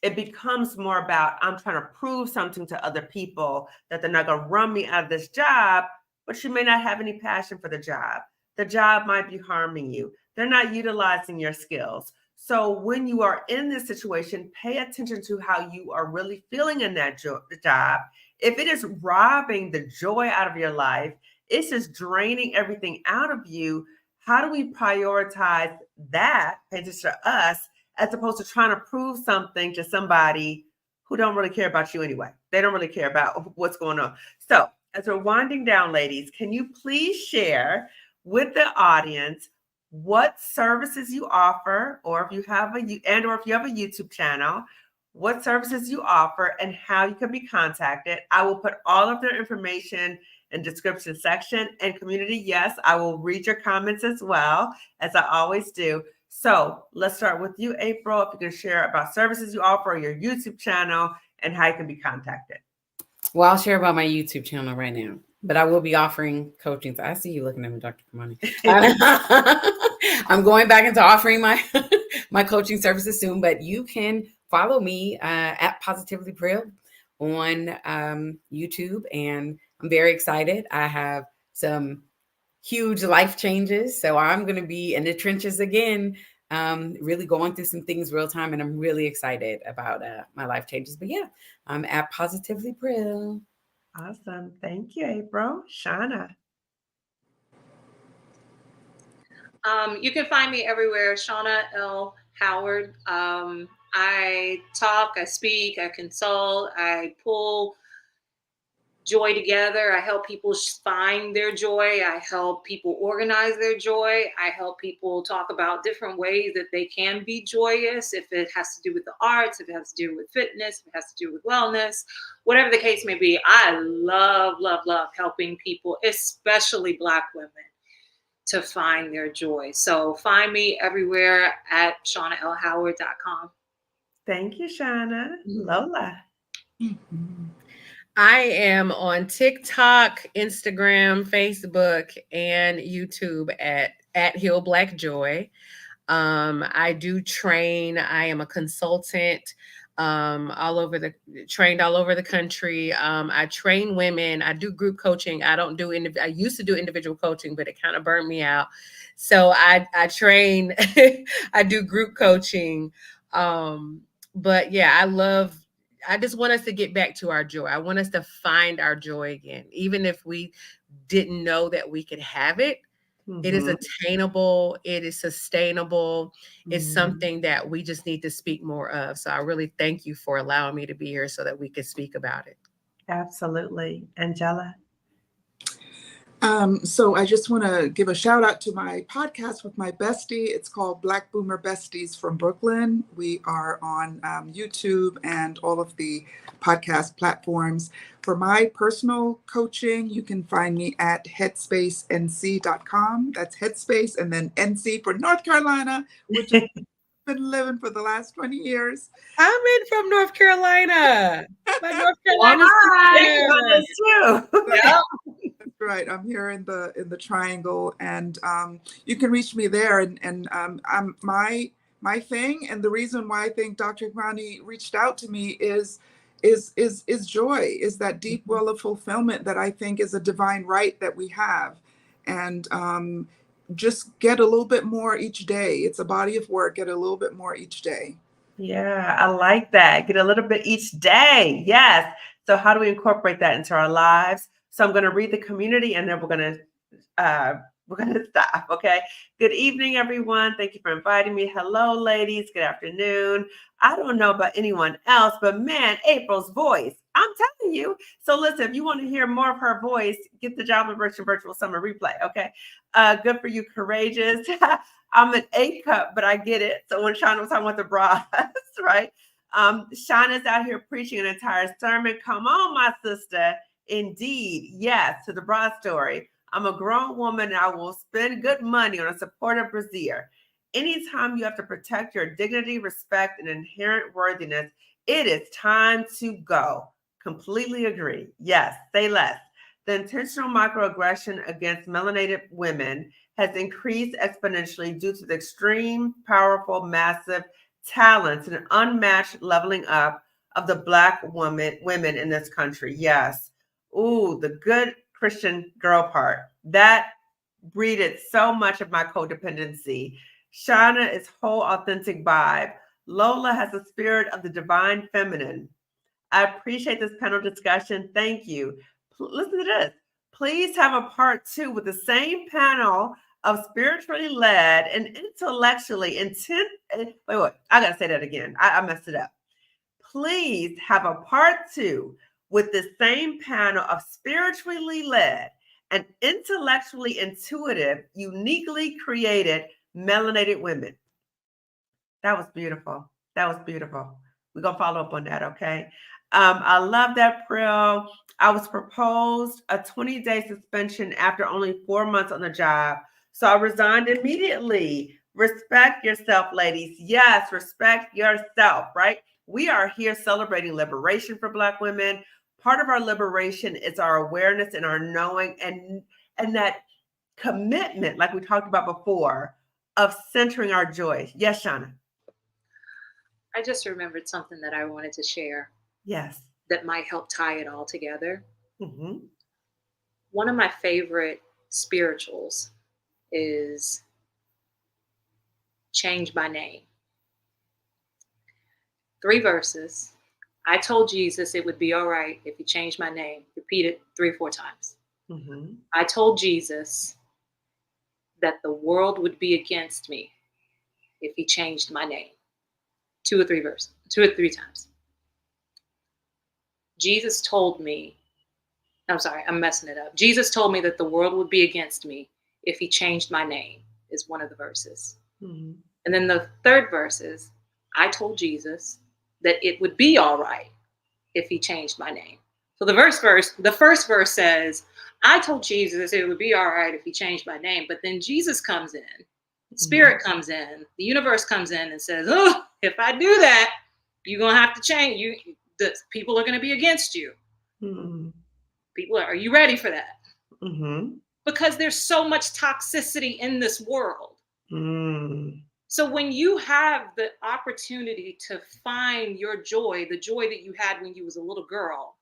it becomes more about, I'm trying to prove something to other people that they're not going to run me out of this job, but you may not have any passion for the job. The job might be harming you. They're not utilizing your skills. So when you are in this situation, pay attention to how you are really feeling in that job. If it is robbing the joy out of your life, it's just draining everything out of you. How do we prioritize that, pay attention to us, as opposed to trying to prove something to somebody who don't really care about you anyway? They don't really care about what's going on. So as we're winding down, ladies, can you please share with the audience what services you offer, or if you have a YouTube channel, what services you offer and how you can be contacted? I will put all of their information in description section, and community. Yes, I will read your comments as well, as I always do. So let's start with you, April. If you can share about services you offer, your YouTube channel, and how you can be contacted. Well, I'll share about my YouTube channel right now, but I will be offering coaching. I see you looking at me, Dr. Kamani. I'm going back into offering my coaching services soon, but you can follow me at Positively Prill on YouTube, and I'm very excited. I have some huge life changes, so I'm going to be in the trenches again, really going through some things real time, and I'm really excited about my life changes. But yeah, I'm at Positively Prill. Awesome. Thank you, April. Shauna. You can find me everywhere, Shauna L. Howard. I talk, I speak, I consult, I pull joy together. I help people find their joy. I help people organize their joy. I help people talk about different ways that they can be joyous, if it has to do with the arts, if it has to do with fitness, if it has to do with wellness, whatever the case may be. I love, love, love helping people, especially Black women, to find their joy. So find me everywhere at ShaunaLHoward.com. Thank you, Shauna. Lola. I am on TikTok, Instagram, Facebook, and YouTube at Heal Black Joy. I do train. I am a consultant, trained all over the country. I train women. I do group coaching. I don't do I used to do individual coaching, but it kind of burned me out. So I train. I do group coaching. But yeah, I just want us to get back to our joy. I want us to find our joy again, even if we didn't know that we could have it. It is attainable. It is sustainable. It's something that we just need to speak more of. So I really thank you for allowing me to be here so that we could speak about it. Absolutely. Angela? So I just want to give a shout out to my podcast with my bestie. It's called Black Boomer Besties from Brooklyn. We are on YouTube and all of the podcast platforms. For my personal coaching, you can find me at headspacenc.com. That's Headspace and then NC for North Carolina, which I've been living for the last 20 years. I'm in from North Carolina. My North Carolina too. Yeah. That's right. I'm here in the Triangle, and you can reach me there. And I'm my thing, and the reason why I think Dr. Kamani reached out to me is joy, is that deep well of fulfillment that I think is a divine right that we have, and just get a little bit more each day. It's a body of work. Get a little bit more each day. Yeah, I like that. Get a little bit each day. Yes. So how do we incorporate that into our lives? So I'm going to read the community and then we're going to stop. Okay. Good evening, everyone. Thank you for inviting me. Hello, ladies. Good afternoon. I don't know about anyone else, but man, April's voice, I'm telling you. So listen, if you want to hear more of her voice, get the Job Virtual Summer Replay. Okay. Good for you, courageous. I'm an A cup, but I get it. So when Shauna was talking about the bras, right? Shauna's out here preaching an entire sermon. Come on, my sister. Indeed. Yes, to the bra story. I'm a grown woman and I will spend good money on a supportive brassiere. Anytime you have to protect your dignity, respect, and inherent worthiness, it is time to go. Completely agree. Yes, say less. The intentional microaggression against melanated women has increased exponentially due to the extreme, powerful, massive talents and unmatched leveling up of the Black women in this country. Yes. Ooh, the good Christian girl part. That breeded so much of my codependency. Shauna is whole authentic vibe. Lola has the spirit of the divine feminine. I appreciate this panel discussion. Thank you. Listen to this. Please have a part 2 with the same panel of spiritually led and intellectually intent. Wait, I got to say that again. I messed it up. Please have a part 2 with the same panel of spiritually led and intellectually intuitive, uniquely created melanated women. That was beautiful. That was beautiful. We're going to follow up on that, okay? I love that, Prill. I was proposed a 20-day suspension after only 4 months on the job. So I resigned immediately. Respect yourself, ladies. Yes, respect yourself, right? We are here celebrating liberation for Black women. Part of our liberation is our awareness and our knowing and that commitment, like we talked about before, of centering our joy. Yes, Shauna. I just remembered something that I wanted to share. Yes. That might help tie it all together. Mm-hmm. One of my favorite spirituals is Change My Name. 3 verses. I told Jesus it would be all right if he changed my name. Repeat it 3 or 4 times. Mm-hmm. I told Jesus that the world would be against me if he changed my name. 2 or 3 verses, 2 or 3 times. Jesus told me, I'm sorry, I'm messing it up. Jesus told me that the world would be against me if he changed my name, is one of the verses. Mm-hmm. And then the 3rd verse is, I told Jesus that it would be all right if he changed my name. So the first verse says, I told Jesus it would be all right if he changed my name. But then Jesus comes in, Spirit comes in, the universe comes in and says, oh, if I do that, you're going to have to change. The people are going to be against you. Mm-hmm. People are you ready for that? Mm-hmm. Because there's so much toxicity in this world. Mm. So when you have the opportunity to find your joy, the joy that you had when you was a little girl,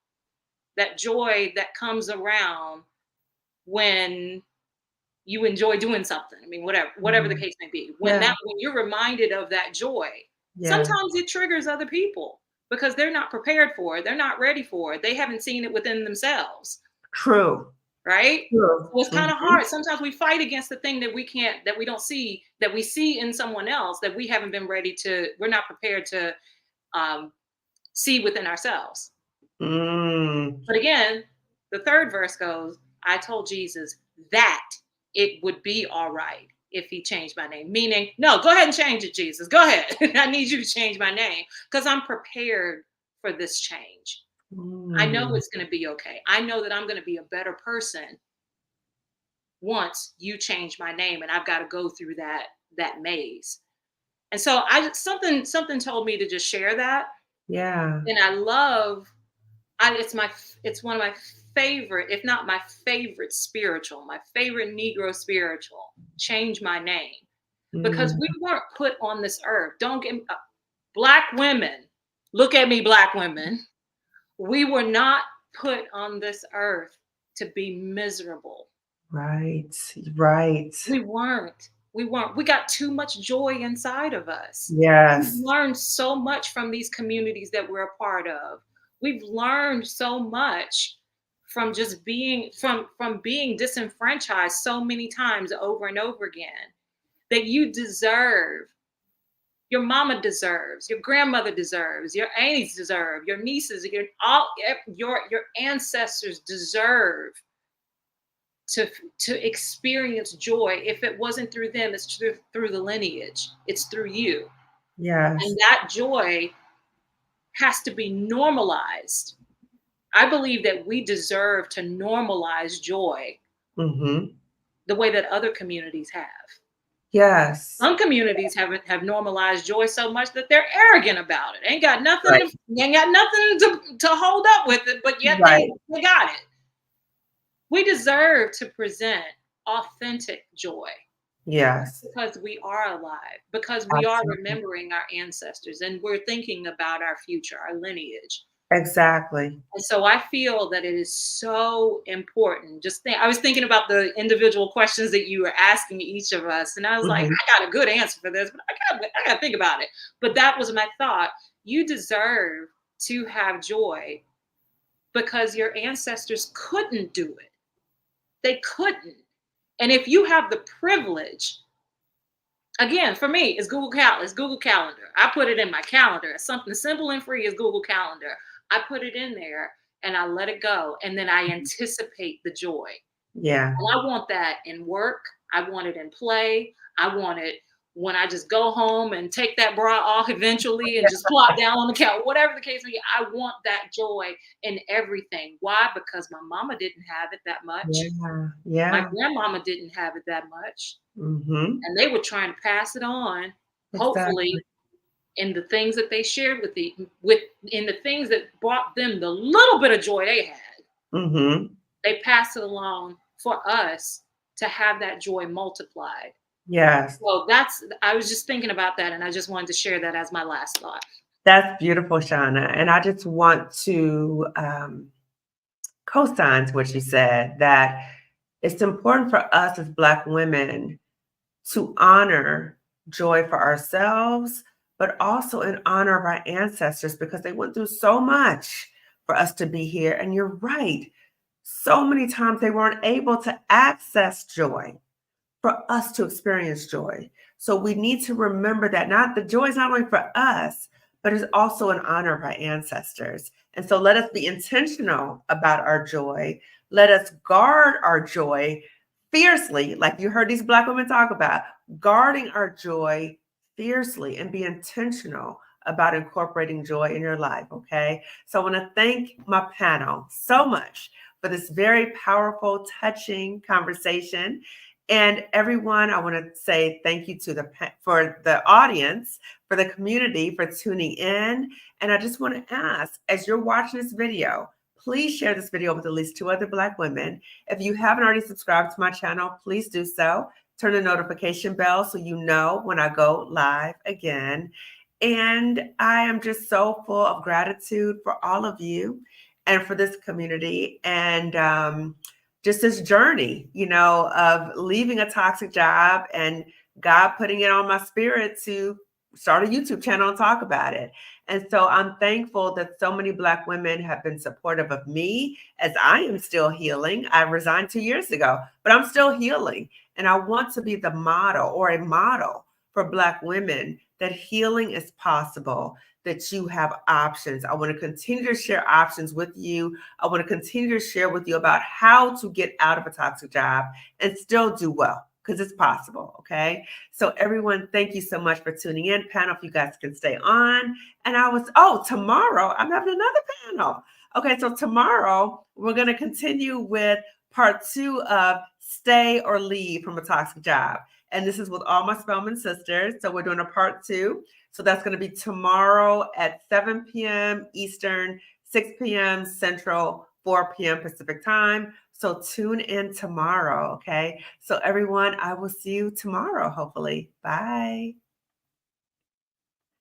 that joy that comes around when you enjoy doing something. I mean, whatever the case may be. When you're reminded of that joy, sometimes it triggers other people because they're not prepared for it. They're not ready for it. They haven't seen it within themselves. True. Right? True. So it's kind of hard. Sometimes we fight against the thing that we don't see, that we see in someone else that we haven't been ready to, we're not prepared to see within ourselves. Mm. But again, the third verse goes, I told Jesus that it would be all right if he changed my name. Meaning, no, go ahead and change it, Jesus. Go ahead. I need you to change my name because I'm prepared for this change. I know it's going to be okay. I know that I'm going to be a better person once you change my name, and I've got to go through that maze. And so something told me to just share that. Yeah. And it's one of my favorite, if not my favorite spiritual, my favorite Negro spiritual, Change My Name. Because we weren't put on this earth. Don't get Black women, look at me, Black women. We were not put on this earth to be miserable. Right. We weren't. We got too much joy inside of us. Yes. We've learned so much from these communities that we're a part of. We've learned so much from just being from being disenfranchised so many times over and over again that you deserve. Your mama deserves, your grandmother deserves, your aunties deserve, your nieces, your ancestors deserve to experience joy. If it wasn't through them, it's through the lineage. It's through you. Yes. And that joy has to be normalized. I believe that we deserve to normalize joy the way that other communities have. Yes. Some communities have normalized joy so much that they're arrogant about it. Ain't got nothing. Right. Ain't got nothing to hold up with it, but yet they got it. We deserve to present authentic joy. Yes. Because we are alive, because we are remembering our ancestors and we're thinking about our future, our lineage. Exactly. And so I feel that it is so important. I was thinking about the individual questions that you were asking each of us. And I was like, I got a good answer for this, but I got to think about it. But that was my thought. You deserve to have joy because your ancestors couldn't do it. They couldn't. And if you have the privilege, again, for me, it's Google Calendar. I put it in my calendar. It's something simple and free as Google Calendar. I put it in there and I let it go. And then I anticipate the joy. Yeah. And I want that in work. I want it in play. I want it when I just go home and take that bra off eventually and just plop down on the couch, whatever the case may be. I want that joy in everything. Why? Because my mama didn't have it that much. Yeah. My grandmama didn't have it that much. And they were trying to pass it on, hopefully, in the things that they shared in the things that brought them the little bit of joy they had. They passed it along for us to have that joy multiplied. Yes. So I was just thinking about that, and I just wanted to share that as my last thought. That's beautiful, Shauna. And I just want to co-sign to what you said, that it's important for us as Black women to honor joy for ourselves, but also in honor of our ancestors, because they went through so much for us to be here. And you're right. So many times they weren't able to access joy for us to experience joy. So we need to remember that the joy is not only for us, but it's also in honor of our ancestors. And so let us be intentional about our joy. Let us guard our joy fiercely, like you heard these Black women talk about, guarding our joy fiercely, and be intentional about incorporating joy in your life, okay? So I want to thank my panel so much for this very powerful, touching conversation. And everyone, I want to say thank you to for the audience, for the community, for tuning in. And I just want to ask, as you're watching this video, please share this video with at least 2 other Black women. If you haven't already subscribed to my channel, please do so. Turn the notification bell so you know when I go live again. And I am just so full of gratitude for all of you and for this community. And just this journey, of leaving a toxic job and God putting it on my spirit to start a YouTube channel and talk about it. And so I'm thankful that so many Black women have been supportive of me as I am still healing. I resigned 2 years ago, but I'm still healing. And I want to be the model or a model for Black women that healing is possible, that you have options. I want to continue to share options with you. I want to continue to share with you about how to get out of a toxic job and still do well, because it's possible, okay? So everyone, thank you so much for tuning in. Panel, if you guys can stay on. And tomorrow I'm having another panel. Okay, so tomorrow we're going to continue with part 2 of Stay or Leave from a Toxic Job. And this is with all my Spelman sisters. So we're doing a part 2. So that's going to be tomorrow at 7 p.m. Eastern, 6 p.m. Central, 4 p.m. Pacific time. So tune in tomorrow, okay? So everyone, I will see you tomorrow, hopefully. Bye.